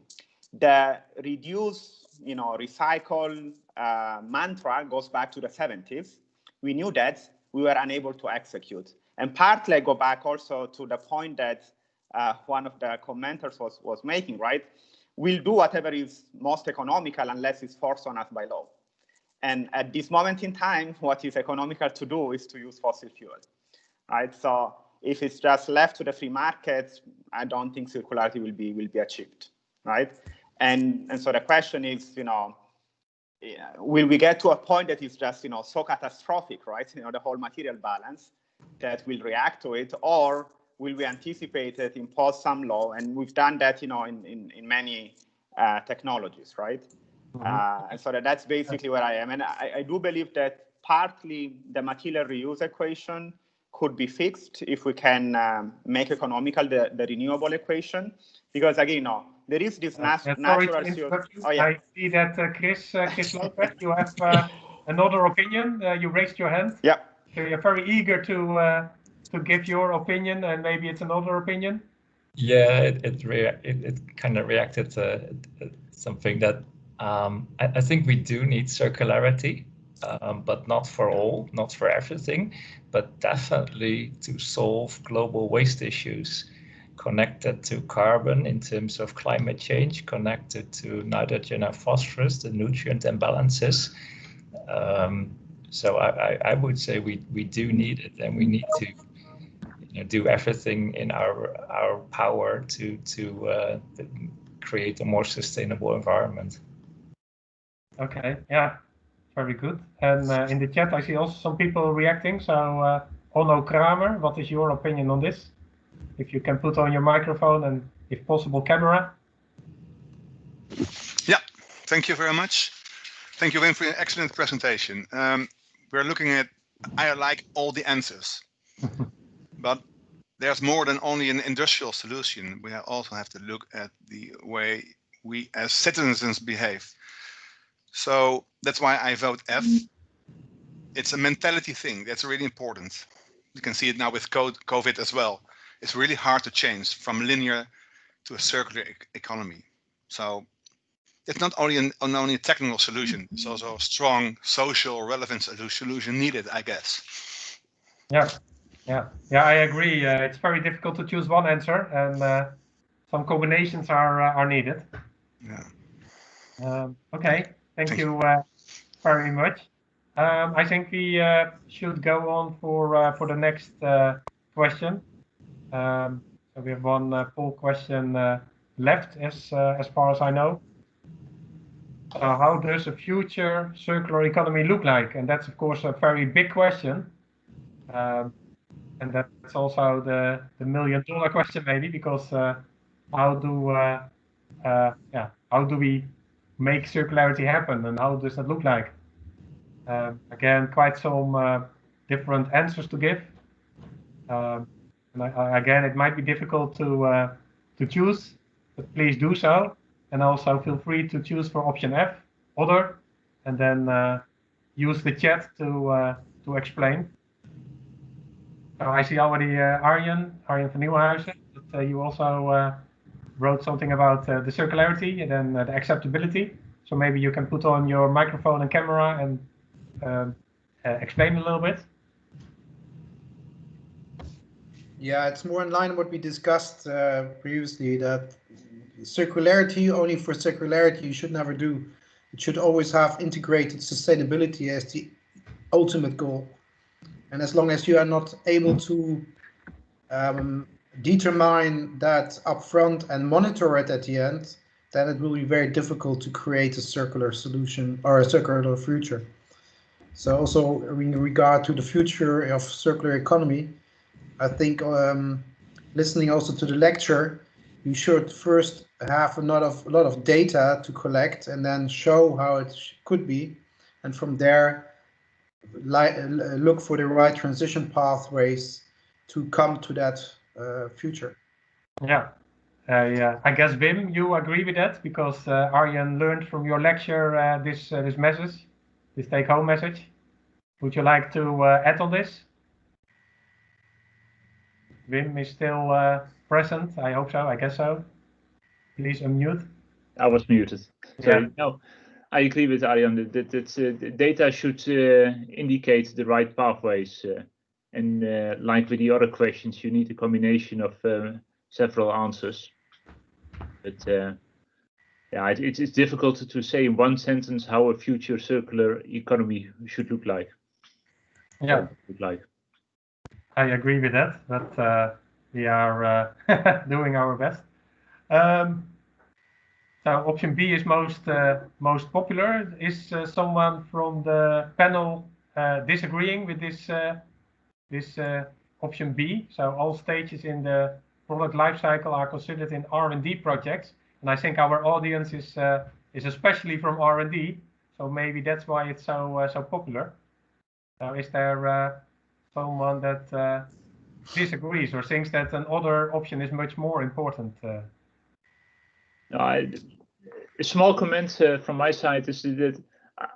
The reduce, recycle mantra goes back to the 70s. We knew that, we were unable to execute. And partly I go back also to the point that one of the commenters was making, right? We'll do whatever is most economical unless it's forced on us by law. And at this moment in time, what is economical to do is to use fossil fuel, right? So if it's just left to the free market, I don't think circularity will be achieved, right? And so the question is, will we get to a point that is just, so catastrophic, right? The whole material balance that will react to it, or will we anticipate it, impose some law? And we've done that, in many technologies, right? And so that's basically where I am. And I do believe that partly the material reuse equation could be fixed if we can make economical the renewable equation. Because again, there is this natural CO2. Oh, yeah. I see that Chris Lopez, you have another opinion. You raised your hand. Yeah. So you're very eager to give your opinion, and maybe it's another opinion. Yeah, it kind of reacted to something that I think we do need circularity, but not for all, not for everything, but definitely to solve global waste issues connected to carbon in terms of climate change, connected to nitrogen and phosphorus, the nutrient imbalances. So I would say we do need it, and we need to do everything in our power to create a more sustainable environment. Okay, yeah, very good. And in the chat, I see also some people reacting. So, Onno Kramer, what is your opinion on this? If you can put on your microphone and, if possible, camera. Yeah, thank you very much. Thank you, Wim, for your excellent presentation. We're looking at, I like all the answers, but there's more than only an industrial solution. We also have to look at the way we as citizens behave. So that's why I vote F. It's a mentality thing. That's really important. You can see it now with COVID as well. It's really hard to change from linear to a circular economy. So it's not only a technical solution, it's also a strong social relevant solution needed, I guess. Yeah, I agree. It's very difficult to choose one answer, and some combinations are needed. Yeah. Okay, thank you very much. I think we should go on for the next question. So we have one poll question left, as far as I know. How does a future circular economy look like? And that's, of course, a very big question. And that's also the million-dollar question, maybe, because how do we make circularity happen, and how does that look like? Again, quite some different answers to give. And again, it might be difficult to choose, but please do so. And also feel free to choose for option F, other, and then use the chat to explain. So I see already Arjen van Nieuwenhuizen, that you also wrote something about the circularity and then the acceptability. So maybe you can put on your microphone and camera and explain a little bit. Yeah, it's more in line with what we discussed previously, that circularity, only for circularity, you should never do. It should always have integrated sustainability as the ultimate goal. And as long as you are not able to determine that upfront and monitor it at the end, then it will be very difficult to create a circular solution or a circular future. So also in regard to the future of circular economy, I think listening also to the lecture, you should first have a lot of data to collect and then show how it could be. And from there, look for the right transition pathways to come to that future. Yeah. I guess, Wim, you agree with that because Arjen learned from your lecture this message, this take-home message. Would you like to add on this? Wim is still present. I hope so. I guess so. Please unmute. I was muted. Sorry. Yeah. No, I agree with Arjan that data should indicate the right pathways. And like with the other questions, you need a combination of several answers. But yeah, it's difficult to say in one sentence how a future circular economy should look like. Yeah. I agree with that, but we are doing our best. So option B is most popular. Is someone from the panel disagreeing with this option B? So all stages in the product lifecycle are considered in R&D projects, and I think our audience is especially from R&D, so maybe that's why it's so popular. So is there someone that disagrees or thinks that another option is much more important? A small comment from my side is that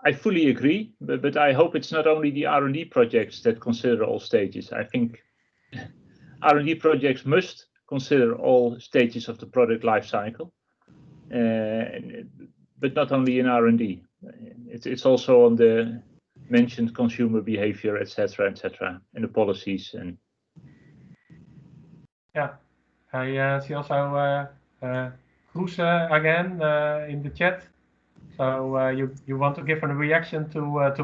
I fully agree, but I hope it's not only the R&D projects that consider all stages. I think R&D projects must consider all stages of the product life cycle, but not only in R&D. It's also on the mentioned consumer behavior, etc., and the policies. And yeah, I see also Kroes again in the chat. So you want to give a reaction to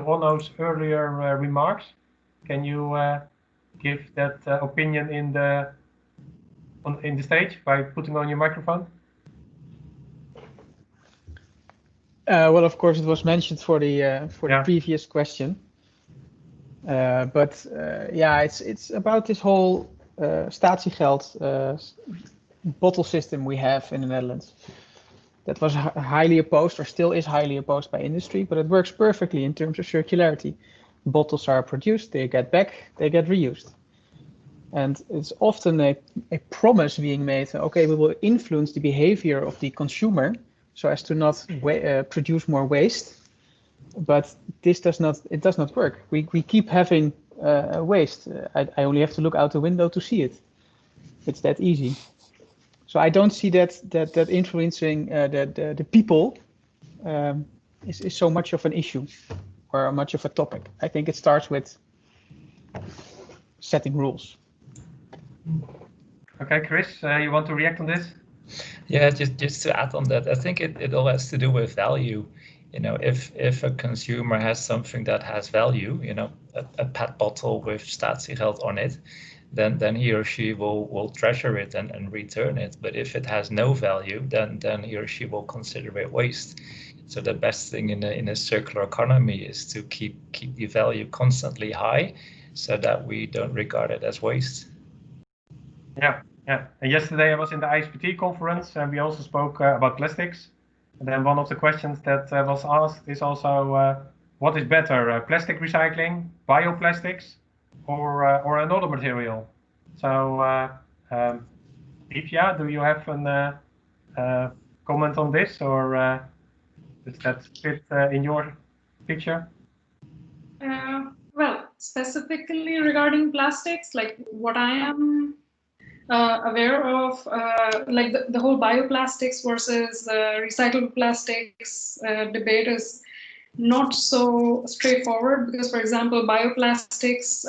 Onno's earlier remarks? Can you give that opinion in the stage by putting on your microphone? Well, of course, it was mentioned for the previous question, but yeah, it's about this whole statiegeld bottle system we have in the Netherlands. That was highly opposed, or still is highly opposed by industry, but it works perfectly in terms of circularity. Bottles are produced, they get back, they get reused. And it's often a promise being made, okay, we will influence the behavior of the consumer so as to not produce more waste. But this does not work. We keep having waste. I only have to look out the window to see it. It's that easy. So I don't see that influencing the people is so much of an issue or much of a topic. I think it starts with setting rules. Okay, Chris, you want to react on this? Yeah, just to add on that, I think it all has to do with value. You know, if a consumer has something that has value, you know, a PET bottle with statiegeld on it, then he or she will treasure it and return it. But if it has no value, then he or she will consider it waste. So the best thing in a circular economy is to keep the value constantly high, so that we don't regard it as waste. Yeah. And yesterday I was in the ISPT conference, and we also spoke about plastics. And then one of the questions that was asked is also, what is better, plastic recycling, bioplastics, or another material? So, Divya, do you have a comment on this, or does that fit in your picture? Well, specifically regarding plastics, like what I am aware of, like the whole bioplastics versus recyclable plastics debate is not so straightforward, because, for example, bioplastics,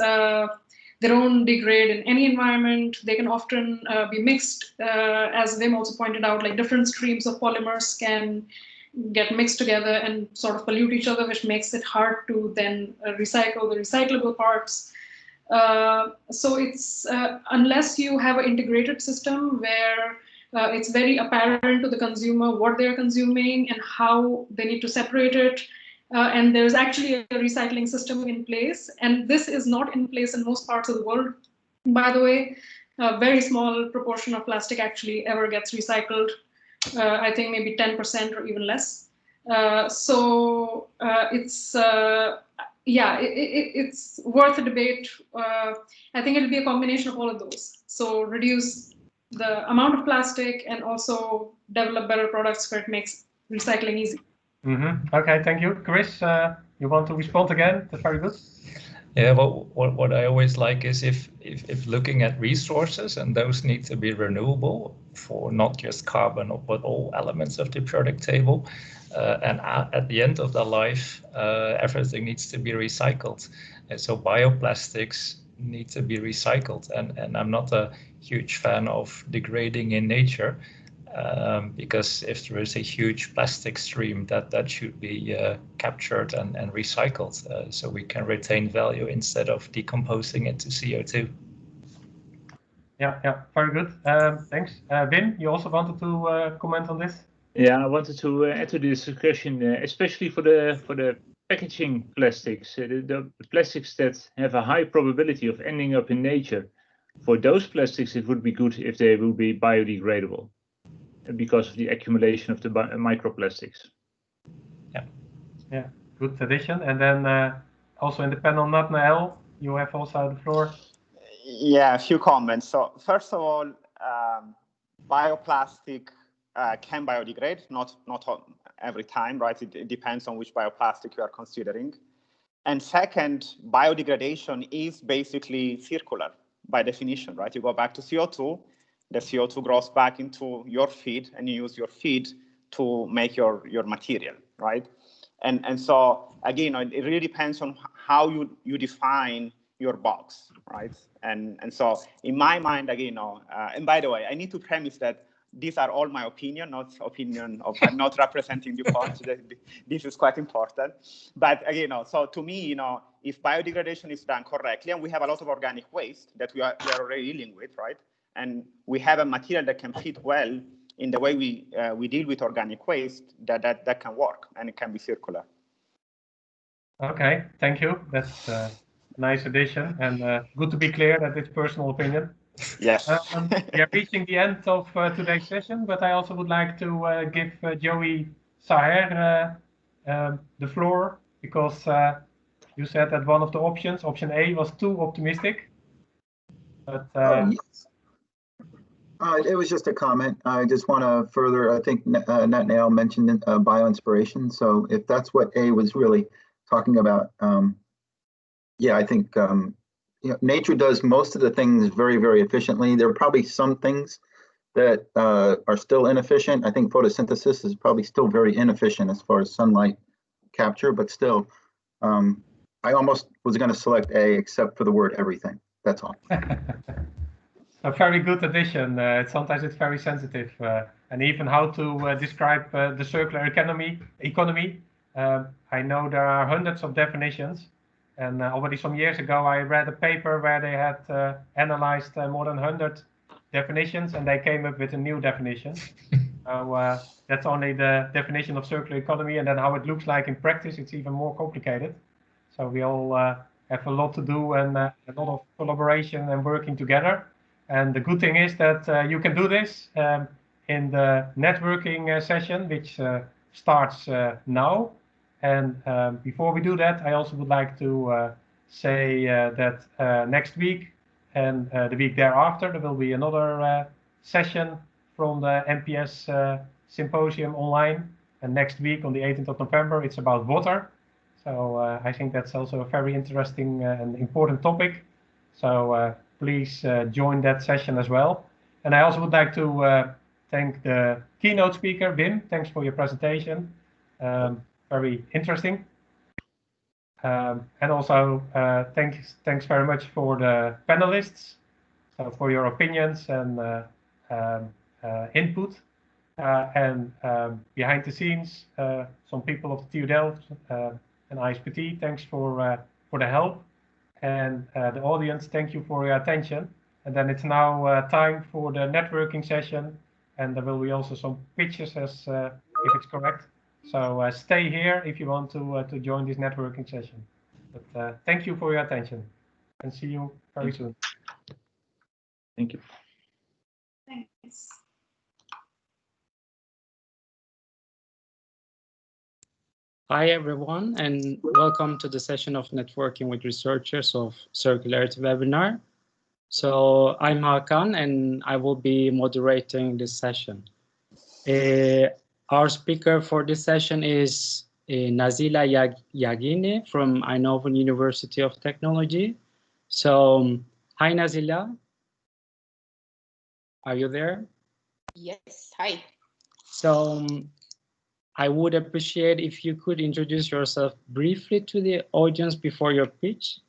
they don't degrade in any environment. They can often be mixed, as Wim also pointed out, like different streams of polymers can get mixed together and sort of pollute each other, which makes it hard to then recycle the recyclable parts. So it's unless you have an integrated system where it's very apparent to the consumer what they're consuming and how they need to separate it, and there's actually a recycling system in place, and this is not in place in most parts of the world, by the way. A very small proportion of plastic actually ever gets recycled. I think maybe 10% or even less. So it's yeah, it's worth a debate. I think it'll be a combination of all of those. So reduce the amount of plastic and also develop better products where it makes recycling easy. Okay, thank you. Chris, you want to respond again? That's very good. Yeah, well, what I always like is if looking at resources, and those need to be renewable for not just carbon, but all elements of the product table. And at the end of the life, everything needs to be recycled. And so bioplastics need to be recycled. And I'm not a huge fan of degrading in nature. Because if there is a huge plastic stream, that should be captured and recycled, so we can retain value instead of decomposing it to CO2. Yeah, very good. Thanks. Wim, you also wanted to comment on this? Yeah, I wanted to add to this discussion, especially for the packaging plastics, the plastics that have a high probability of ending up in nature. For those plastics, it would be good if they will be biodegradable, because of the accumulation of the microplastics. Yeah, good addition. And then also in the panel, Nathanael, you have also the floor. Yeah, a few comments. So first of all, bioplastic can biodegrade, not every time, right? It depends on which bioplastic you are considering. And second, biodegradation is basically circular by definition, right? You go back to CO2, the CO2 grows back into your feed, and you use your feed to make your material, right? And so again, it really depends on how you define your box, right? And so in my mind, again, and by the way, I need to premise that these are all my opinion, not opinion of not representing DuPont. This is quite important. But again, so to me, if biodegradation is done correctly, and we have a lot of organic waste that we are already dealing with, right? And we have a material that can fit well in the way we deal with organic waste, that can work, and it can be circular. Okay, thank you. That's a nice addition, and good to be clear that it's personal opinion. Yes. We are reaching the end of today's session, but I also would like to give Joey Saher the floor, because you said that one of the options, option A, was too optimistic. But yes. It was just a comment. I just want to further, I think Nathanael mentioned bio-inspiration. So if that's what A was really talking about, yeah, I think nature does most of the things very, very efficiently. There are probably some things that are still inefficient. I think photosynthesis is probably still very inefficient as far as sunlight capture, but still, I almost was going to select A except for the word everything. That's all. A very good addition. Sometimes it's very sensitive, and even how to describe the circular economy. I know there are hundreds of definitions, and already some years ago I read a paper where they had analyzed more than 100 definitions, and they came up with a new definition. So that's only the definition of circular economy, and then how it looks like in practice, it's even more complicated. So we all have a lot to do, and a lot of collaboration and working together. And the good thing is that you can do this in the networking session, which starts now. And before we do that, I also would like to say that next week and the week thereafter, there will be another session from the NPS symposium online. And next week on the 18th of November, it's about water. So I think that's also a very interesting and important topic. So please join that session as well. And I also would like to thank the keynote speaker, Wim. Thanks for your presentation. Very interesting. And also thanks very much for the panelists, so for your opinions and input. And behind the scenes, some people of the TU Delft and ISPT, thanks for the help. And the audience, thank you for your attention. And then it's now time for the networking session. And there will be also some pictures, as if it's correct. So stay here if you want to join this networking session. But thank you for your attention, and see you very soon. Thank you. Thanks. Hi, everyone, and welcome to the session of Networking with Researchers of Circularity Webinar. So I'm Hakan, and I will be moderating this session. Our speaker for this session is Nazila Yagini from Eindhoven University of Technology. So, hi, Nazila. Are you there? Yes, hi. So, I would appreciate if you could introduce yourself briefly to the audience before your pitch.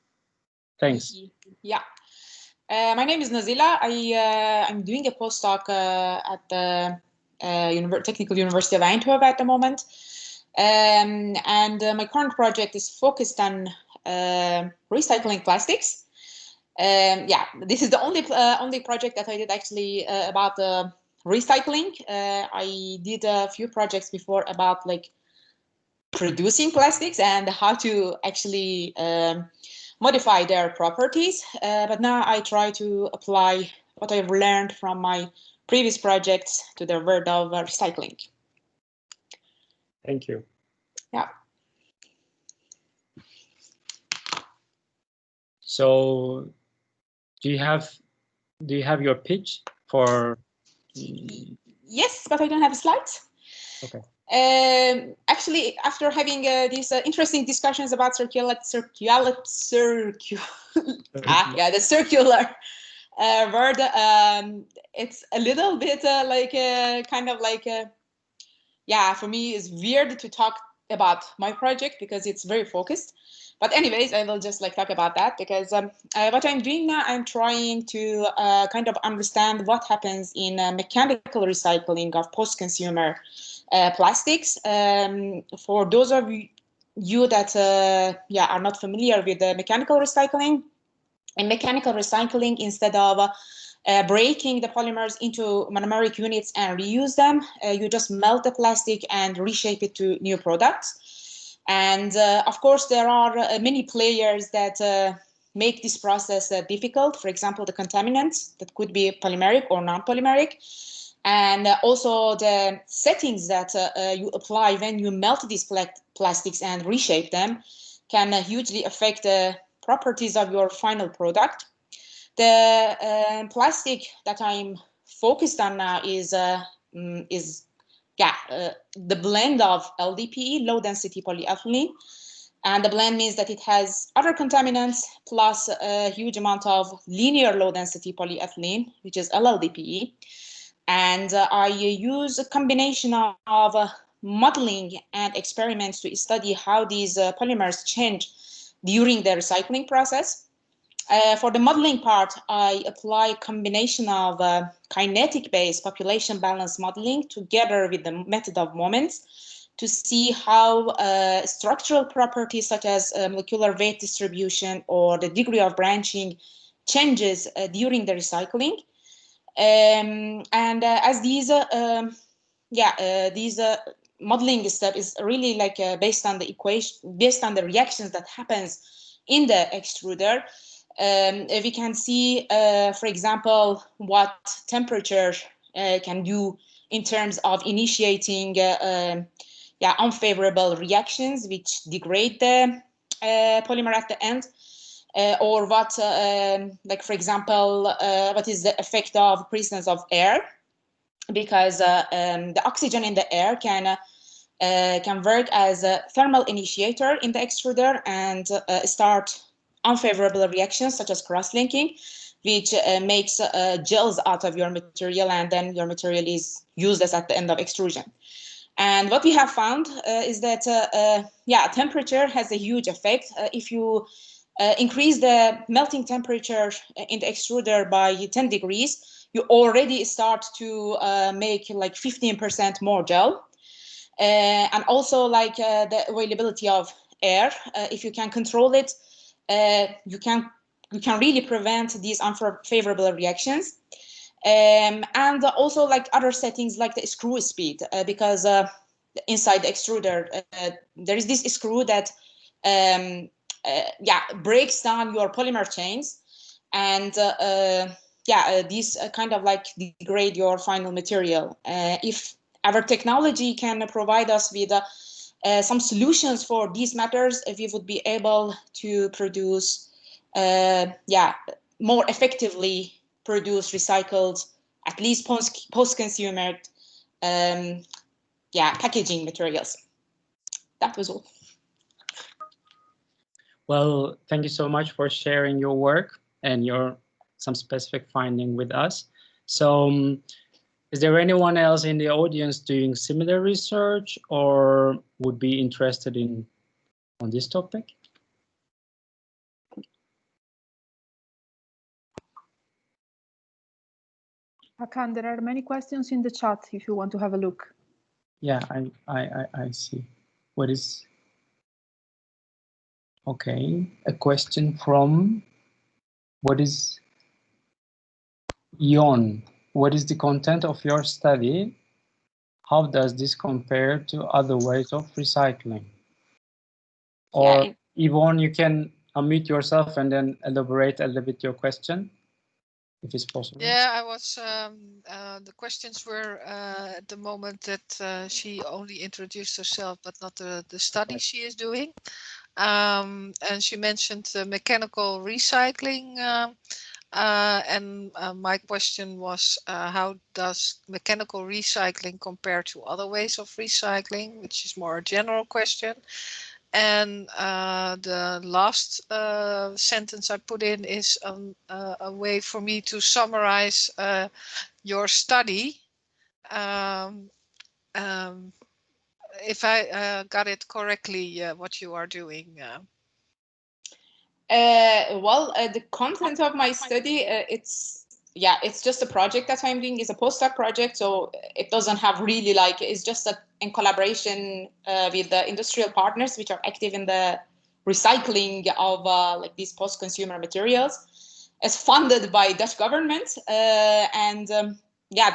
Thanks. Yeah. My name is Nazila. I'm doing a postdoc at the Technical University of Eindhoven at the moment. And my current project is focused on recycling plastics. Yeah, this is the only project that I did actually about recycling. I did a few projects before about like producing plastics and how to actually modify their properties. But now I try to apply what I've learned from my previous projects to the world of recycling. Thank you. Yeah. So, do you have your pitch for? Yes, but I don't have slides. Okay. Actually, after having these interesting discussions about the circular word, it's a little bit yeah, for me it's weird to talk about my project because it's very focused. But anyways, I will just talk about that because what I'm doing now, I'm trying to kind of understand what happens in mechanical recycling of post-consumer plastics. For those of you that are not familiar with the mechanical recycling, in mechanical recycling, instead of breaking the polymers into monomeric units and reuse them, you just melt the plastic and reshape it to new products. And of course, there are many players that make this process difficult. For example, the contaminants that could be polymeric or non-polymeric. And also the settings that you apply when you melt these plastics and reshape them can hugely affect the properties of your final product. The plastic that I'm focused on now is the blend of LDPE, low density polyethylene. And the blend means that it has other contaminants plus a huge amount of linear low density polyethylene, which is LLDPE. And I use a combination of modeling and experiments to study how these polymers change during the recycling process. For the modeling part, I apply a combination of kinetic-based population balance modeling together with the method of moments to see how structural properties such as molecular weight distribution or the degree of branching changes during the recycling. As these modeling step is really based on the equation, based on the reactions that happens in the extruder. We can see, for example, what temperature can do in terms of initiating unfavorable reactions which degrade the polymer at the end. Or what, for example, what is the effect of presence of air? Because the oxygen in the air can work as a thermal initiator in the extruder and start unfavorable reactions such as cross-linking, which makes gels out of your material, and then your material is useless at the end of extrusion. And what we have found is that temperature has a huge effect. If you increase the melting temperature in the extruder by 10 degrees, you already start to make 15% more gel. And also the availability of air, if you can control it, you can really prevent these unfavorable reactions. And also other settings like the screw speed, because inside the extruder, there is this screw that breaks down your polymer chains, and these kind of degrade your final material. If our technology can provide us with some solutions for these matters, we would be able to produce, more effectively produce recycled, at least post-consumer, packaging materials. That was all. Well, thank you so much for sharing your work and some specific finding with us. So is there anyone else in the audience doing similar research or would be interested on this topic? Hakan, there are many questions in the chat if you want to have a look. Yeah, I see. What is... Okay, a question from... What is... Ion, what is the content of your study? How does this compare to other ways of recycling? Or Yvonne, you can unmute yourself and then elaborate a little bit your question, if it's possible. Yeah, I was, the questions were at the moment that she only introduced herself, but not the study she is doing. And she mentioned mechanical recycling. And my question was, how does mechanical recycling compare to other ways of recycling, which is more a general question. And the last sentence I put in is a way for me to summarize your study. If I got it correctly, what you are doing. The content of my study, it's just a project that I'm doing. It's a postdoc project, so it doesn't have really it's just in collaboration with the industrial partners which are active in the recycling of these post-consumer materials. It's funded by Dutch government, the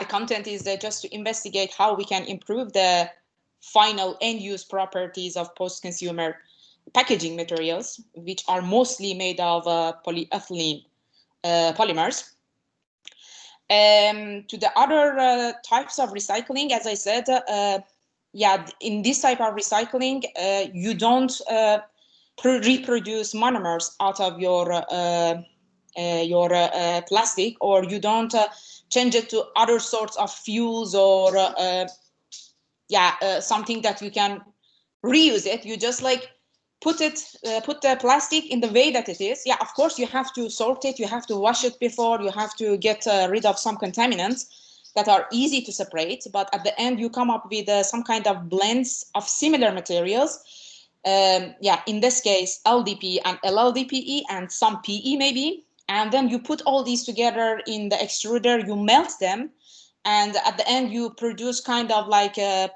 content is just to investigate how we can improve the final end-use properties of post-consumer packaging materials, which are mostly made of polyethylene polymers. To the other types of recycling, as I said, in this type of recycling, you don't reproduce monomers out of your plastic, or you don't change it to other sorts of fuels or something that you can reuse it. You just put the plastic in the way that it is. Yeah, of course, you have to sort it, you have to wash it before, you have to get rid of some contaminants that are easy to separate, but at the end you come up with some kind of blends of similar materials. In this case, LDPE and LLDPE and some PE maybe, and then you put all these together in the extruder, you melt them, and at the end you produce kind of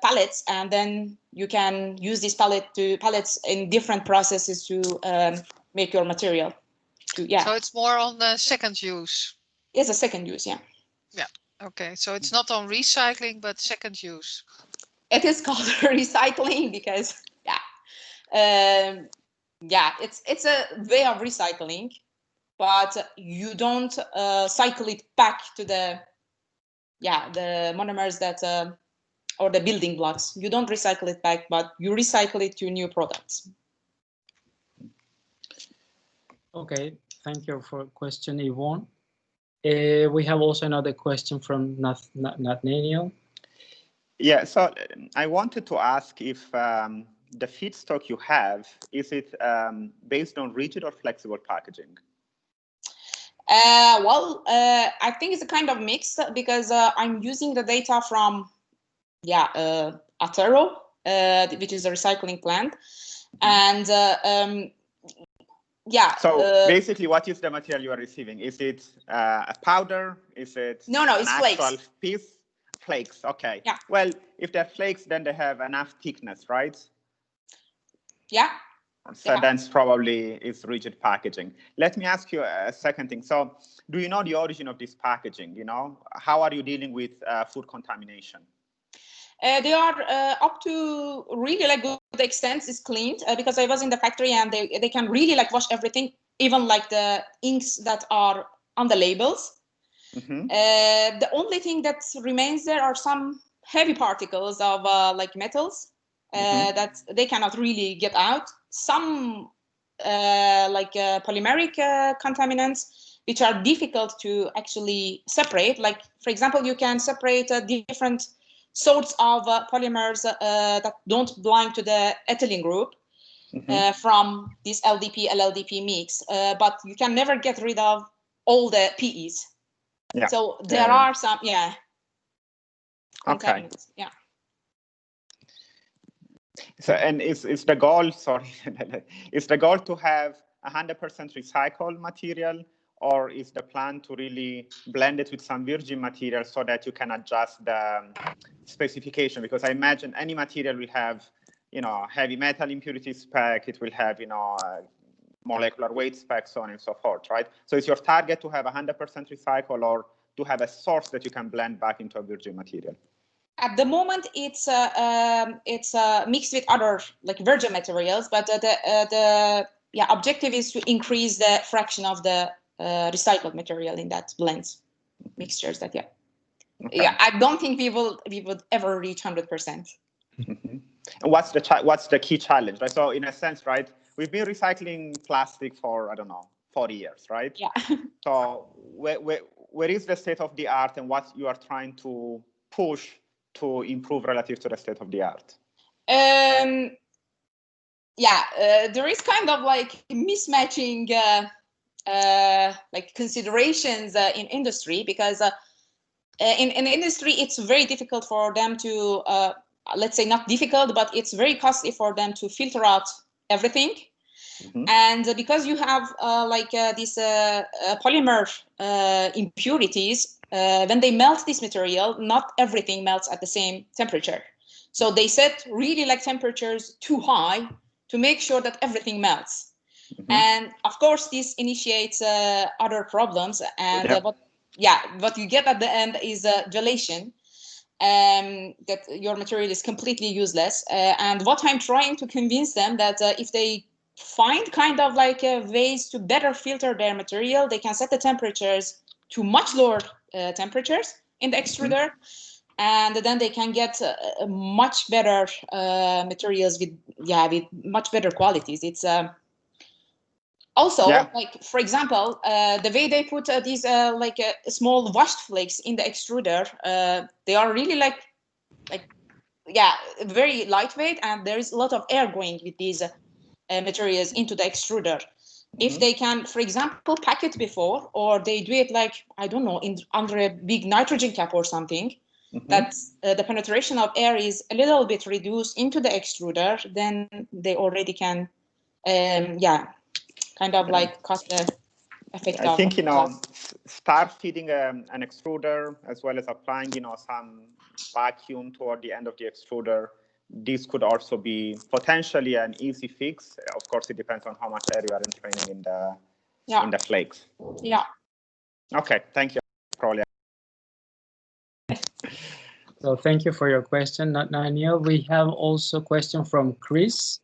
pellets, and then you can use these pellets in different processes to make your material. So it's more on the second use. It's a second use, yeah. Yeah. Okay. So it's not on recycling, but second use. It is called recycling because it's a way of recycling, but you don't cycle it back to the monomers that or the building blocks. You don't recycle it back, but you recycle it to new products. Okay, thank you for the question, Yvonne. We have also another question from Nathaniel. Yeah, so I wanted to ask if the feedstock you have, is it based on rigid or flexible packaging? I think it's a kind of mix because I'm using the data from Atero, which is a recycling plant, and basically, what is the material you are receiving? Is it a powder? Is it no? It's flakes. Piece? Flakes. Okay. Yeah. Well, if they're flakes, then they have enough thickness, right? Yeah. So that's probably is rigid packaging. Let me ask you a second thing. So, do you know the origin of this packaging? You know, how are you dealing with food contamination? They are up to really good extent is cleaned because I was in the factory and they can really wash everything, even the inks that are on the labels. Mm-hmm. The only thing that remains there are some heavy particles of metals that they cannot really get out. Some polymeric contaminants, which are difficult to actually separate. Like, for example, you can separate different sorts of polymers that don't belong to the ethylene group from this LDP-LLDP mix, but you can never get rid of all the PEs. Yeah. So there are some, Okay. Yeah. So, and is the goal, sorry, is the goal to have 100% recycled material, or is the plan to really blend it with some virgin material so that you can adjust the specification? Because I imagine any material will have, heavy metal impurity spec, it will have, molecular weight specs, so on and so forth, right? So is your target to have 100% recycle, or to have a source that you can blend back into a virgin material? At the moment, it's mixed with other like virgin materials, but the objective is to increase the fraction of the recycled material in that blends mixtures. That I don't think we would ever reach 100%. And what's the key challenge? Right? So in a sense, right, we've been recycling plastic for, I don't know, 40 years, right? Yeah. So where is the state of the art, and what you are trying to push to improve relative to the state of the art? There is kind of like mismatching like considerations in industry, because in industry it's very difficult for them to let's say not difficult, but it's very costly for them to filter out everything. And because you have these polymer impurities, when they melt this material, not everything melts at the same temperature. So they set really like temperatures too high to make sure that everything melts. And of course, this initiates other problems. And what you get at the end is gelation, that your material is completely useless. And what I'm trying to convince them that if they find kind of like ways to better filter their material, they can set the temperatures to much lower temperatures in the extruder, and then they can get much better materials with much better qualities. It's also like, for example, the way they put these small washed flakes in the extruder, they are really very lightweight, and there is a lot of air going with these materials into the extruder. If they can, for example, pack it before, or they do it like, I don't know, under a big nitrogen cap or something, that the penetration of air is a little bit reduced into the extruder, then they already can, kind of like cut the effect of. I think, start feeding an extruder, as well as applying, some vacuum toward the end of the extruder. This could also be potentially an easy fix. Of course, it depends on how much air you are entraining in the flakes. Yeah. Okay, thank you, Prolia. So thank you for your question, Daniel. We have also a question from Chris.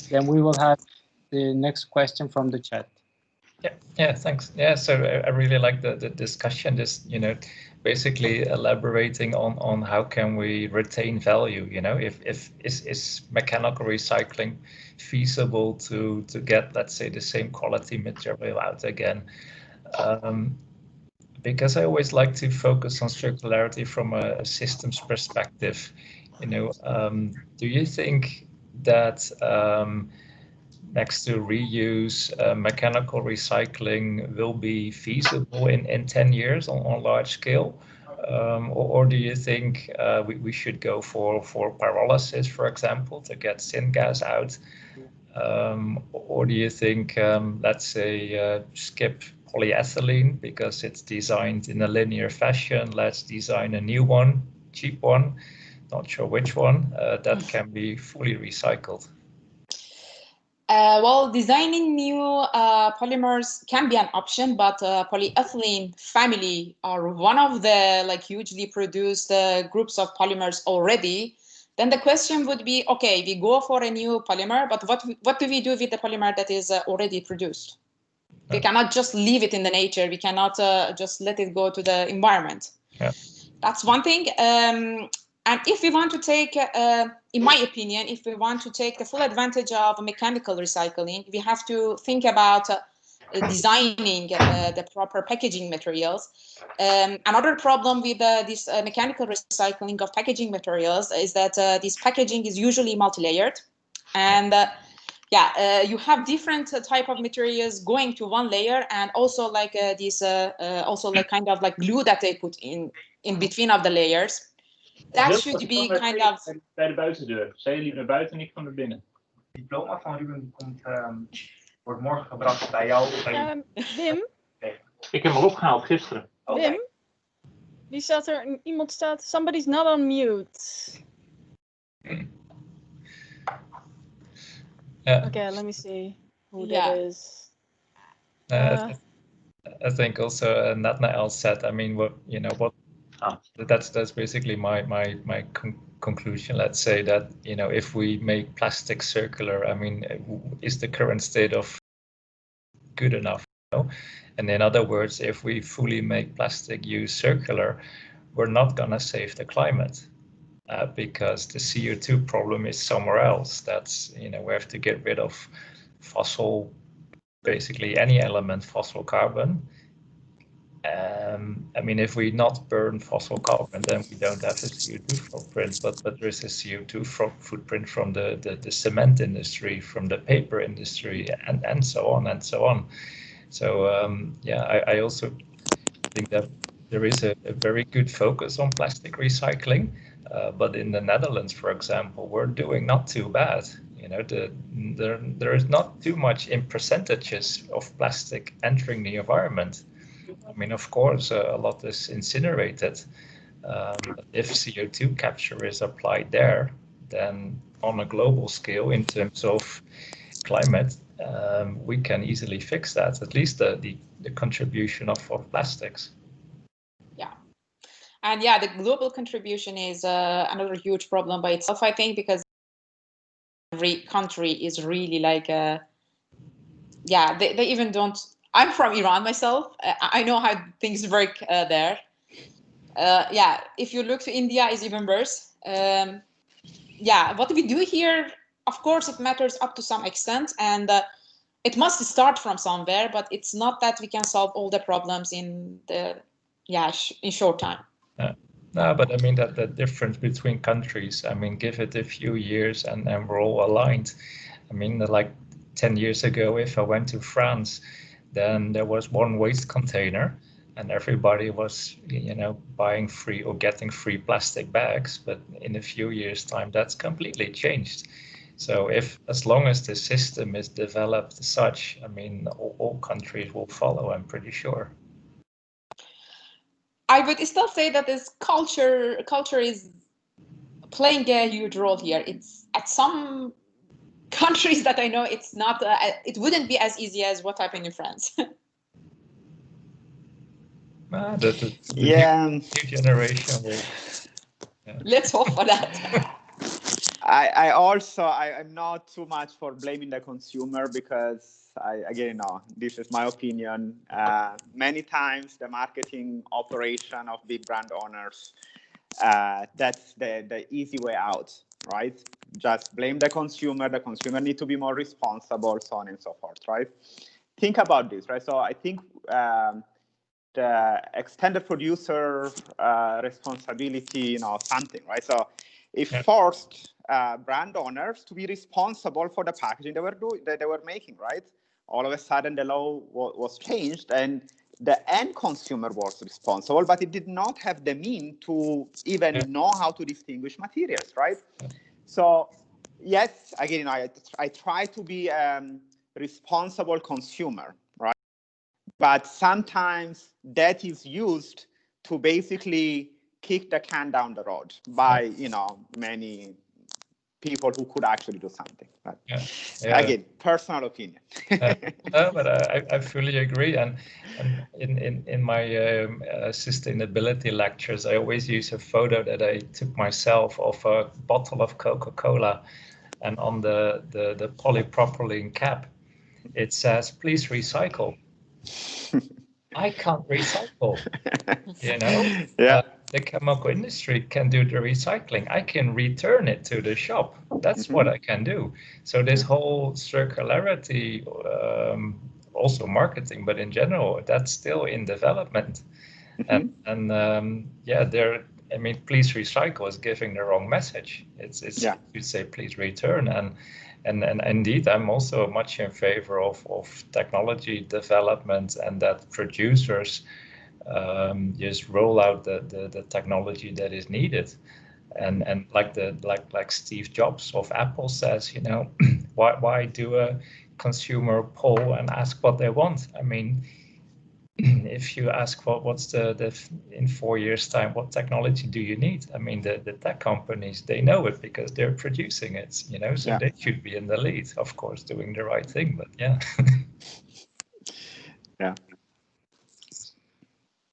Then we will have the next question from the chat. Yeah, thanks. Yeah, so I really like the discussion, just, basically elaborating on how can we retain value, if is mechanical recycling feasible to get, let's say, the same quality material out again. Because I always like to focus on circularity from a systems perspective. Do you think that next to reuse, mechanical recycling will be feasible in 10 years on large scale? Or do you think we should go for pyrolysis, for example, to get syngas out? Or do you think, let's say, skip polyethylene because it's designed in a linear fashion, let's design a new one, cheap one, not sure which one, that can be fully recycled? Well, designing new polymers can be an option, but polyethylene family are one of the hugely produced groups of polymers already. Then the question would be, okay, we go for a new polymer, but what do we do with the polymer that is already produced? We cannot just leave it in the nature. We cannot just let it go to the environment. Yeah. That's one thing. And if we want to take, in my opinion, if we want to take the full advantage of mechanical recycling, we have to think about designing the proper packaging materials. Another problem with this mechanical recycling of packaging materials is that this packaging is usually multi-layered, and you have different type of materials going to one layer, and also like this also like kind of like glue that they put in between of the layers. That should be kind of. Bij de buitendeur. Zij liep naar buiten en ik van naar binnen. Het diploma van Ruben wordt morgen gebracht bij jou. Wim? Ik heb hem opgehaald gisteren. Wim? Wie staat er? Iemand staat. Somebody's not on mute. Okay, let me see who that is. I think also Natnael said. I mean, that's basically my conclusion. Let's say that if we make plastic circular, I mean, is the current state of good enough? And in other words, if we fully make plastic use circular, we're not gonna save the climate. Because the CO2 problem is somewhere else. That's, we have to get rid of fossil, basically any element, fossil carbon. I mean, if we not burn fossil carbon, then we don't have a CO2 footprint, but there is a CO2 footprint from the cement industry, from the paper industry, and so on and so on. So I also think that there is a very good focus on plastic recycling. But in the Netherlands, for example, we're doing not too bad. There is not too much in percentages of plastic entering the environment. I mean, of course, a lot is incinerated. If CO2 capture is applied there, then on a global scale, in terms of climate, we can easily fix that. At least the contribution of plastics. And the global contribution is another huge problem by itself, I think, because every country is really like, they even don't. I'm from Iran myself. I know how things work there. If you look to India, is even worse. What we do here, of course, it matters up to some extent, and it must start from somewhere. But it's not that we can solve all the problems in in short time. No, but I mean that the difference between countries, I mean, give it a few years and we're all aligned. I mean, like 10 years ago, if I went to France, then there was one waste container and everybody was, buying free or getting free plastic bags. But in a few years' time, that's completely changed. So as long as the system is developed as such, I mean, all countries will follow, I'm pretty sure. I would still say that this culture is playing a huge role here. It's at some countries that I know, it's not. It wouldn't be as easy as what happened in France. The new generation will. Let's hope for that. I'm not too much for blaming the consumer, because this is my opinion. Many times the marketing operation of big brand owners, that's the easy way out, right? Just blame the consumer. The consumer needs to be more responsible, so on and so forth, right? Think about this, right? So I think the extended producer responsibility, something, right? So it forced brand owners to be responsible for the packaging they were making, right? All of a sudden, the law was changed, and the end consumer was responsible, but it did not have the means to even know how to distinguish materials, right? So, yes, again, I try to be a responsible consumer, right? But sometimes that is used to basically kick the can down the road by, many people who could actually do something. But again, personal opinion. But I fully agree. And in my sustainability lectures, I always use a photo that I took myself of a bottle of Coca-Cola, and on the polypropylene cap, it says, "Please recycle." I can't recycle, the chemical industry can do the recycling. I can return it to the shop. That's what I can do. So this whole circularity, also marketing, but in general, that's still in development. Yeah, I mean, please recycle is giving the wrong message. It's you say please return, and indeed, I'm also much in favor of technology development and that producers just roll out the technology that is needed. And like Steve Jobs of Apple says, you know, why do a consumer poll and ask what they want? I mean, if you ask what's in 4 years time, what technology do you need? I mean, the tech companies, they know it because they're producing it, you know, so they should be in the lead, of course, doing the right thing, but yeah. Yeah.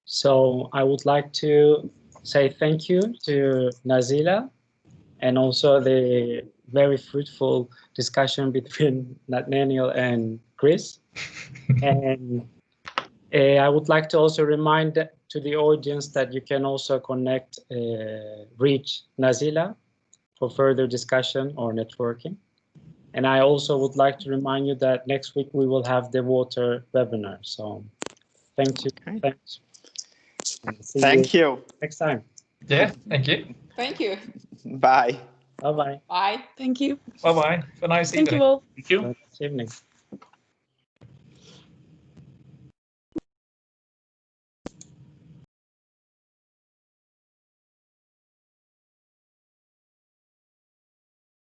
So I would like to say thank you to Nazila, and also the very fruitful discussion between Nathaniel and Chris. And I would like to also remind to the audience that you can also reach Nazila for further discussion or networking. And I also would like to remind you that next week we will have the water webinar. So thank you. Thanks. Thank you. Next time. Yeah, thank you. Thank you. Bye. Bye-bye. Bye. Thank you. Bye-bye. Have a nice evening. Thank you all. Thank you. Good evening.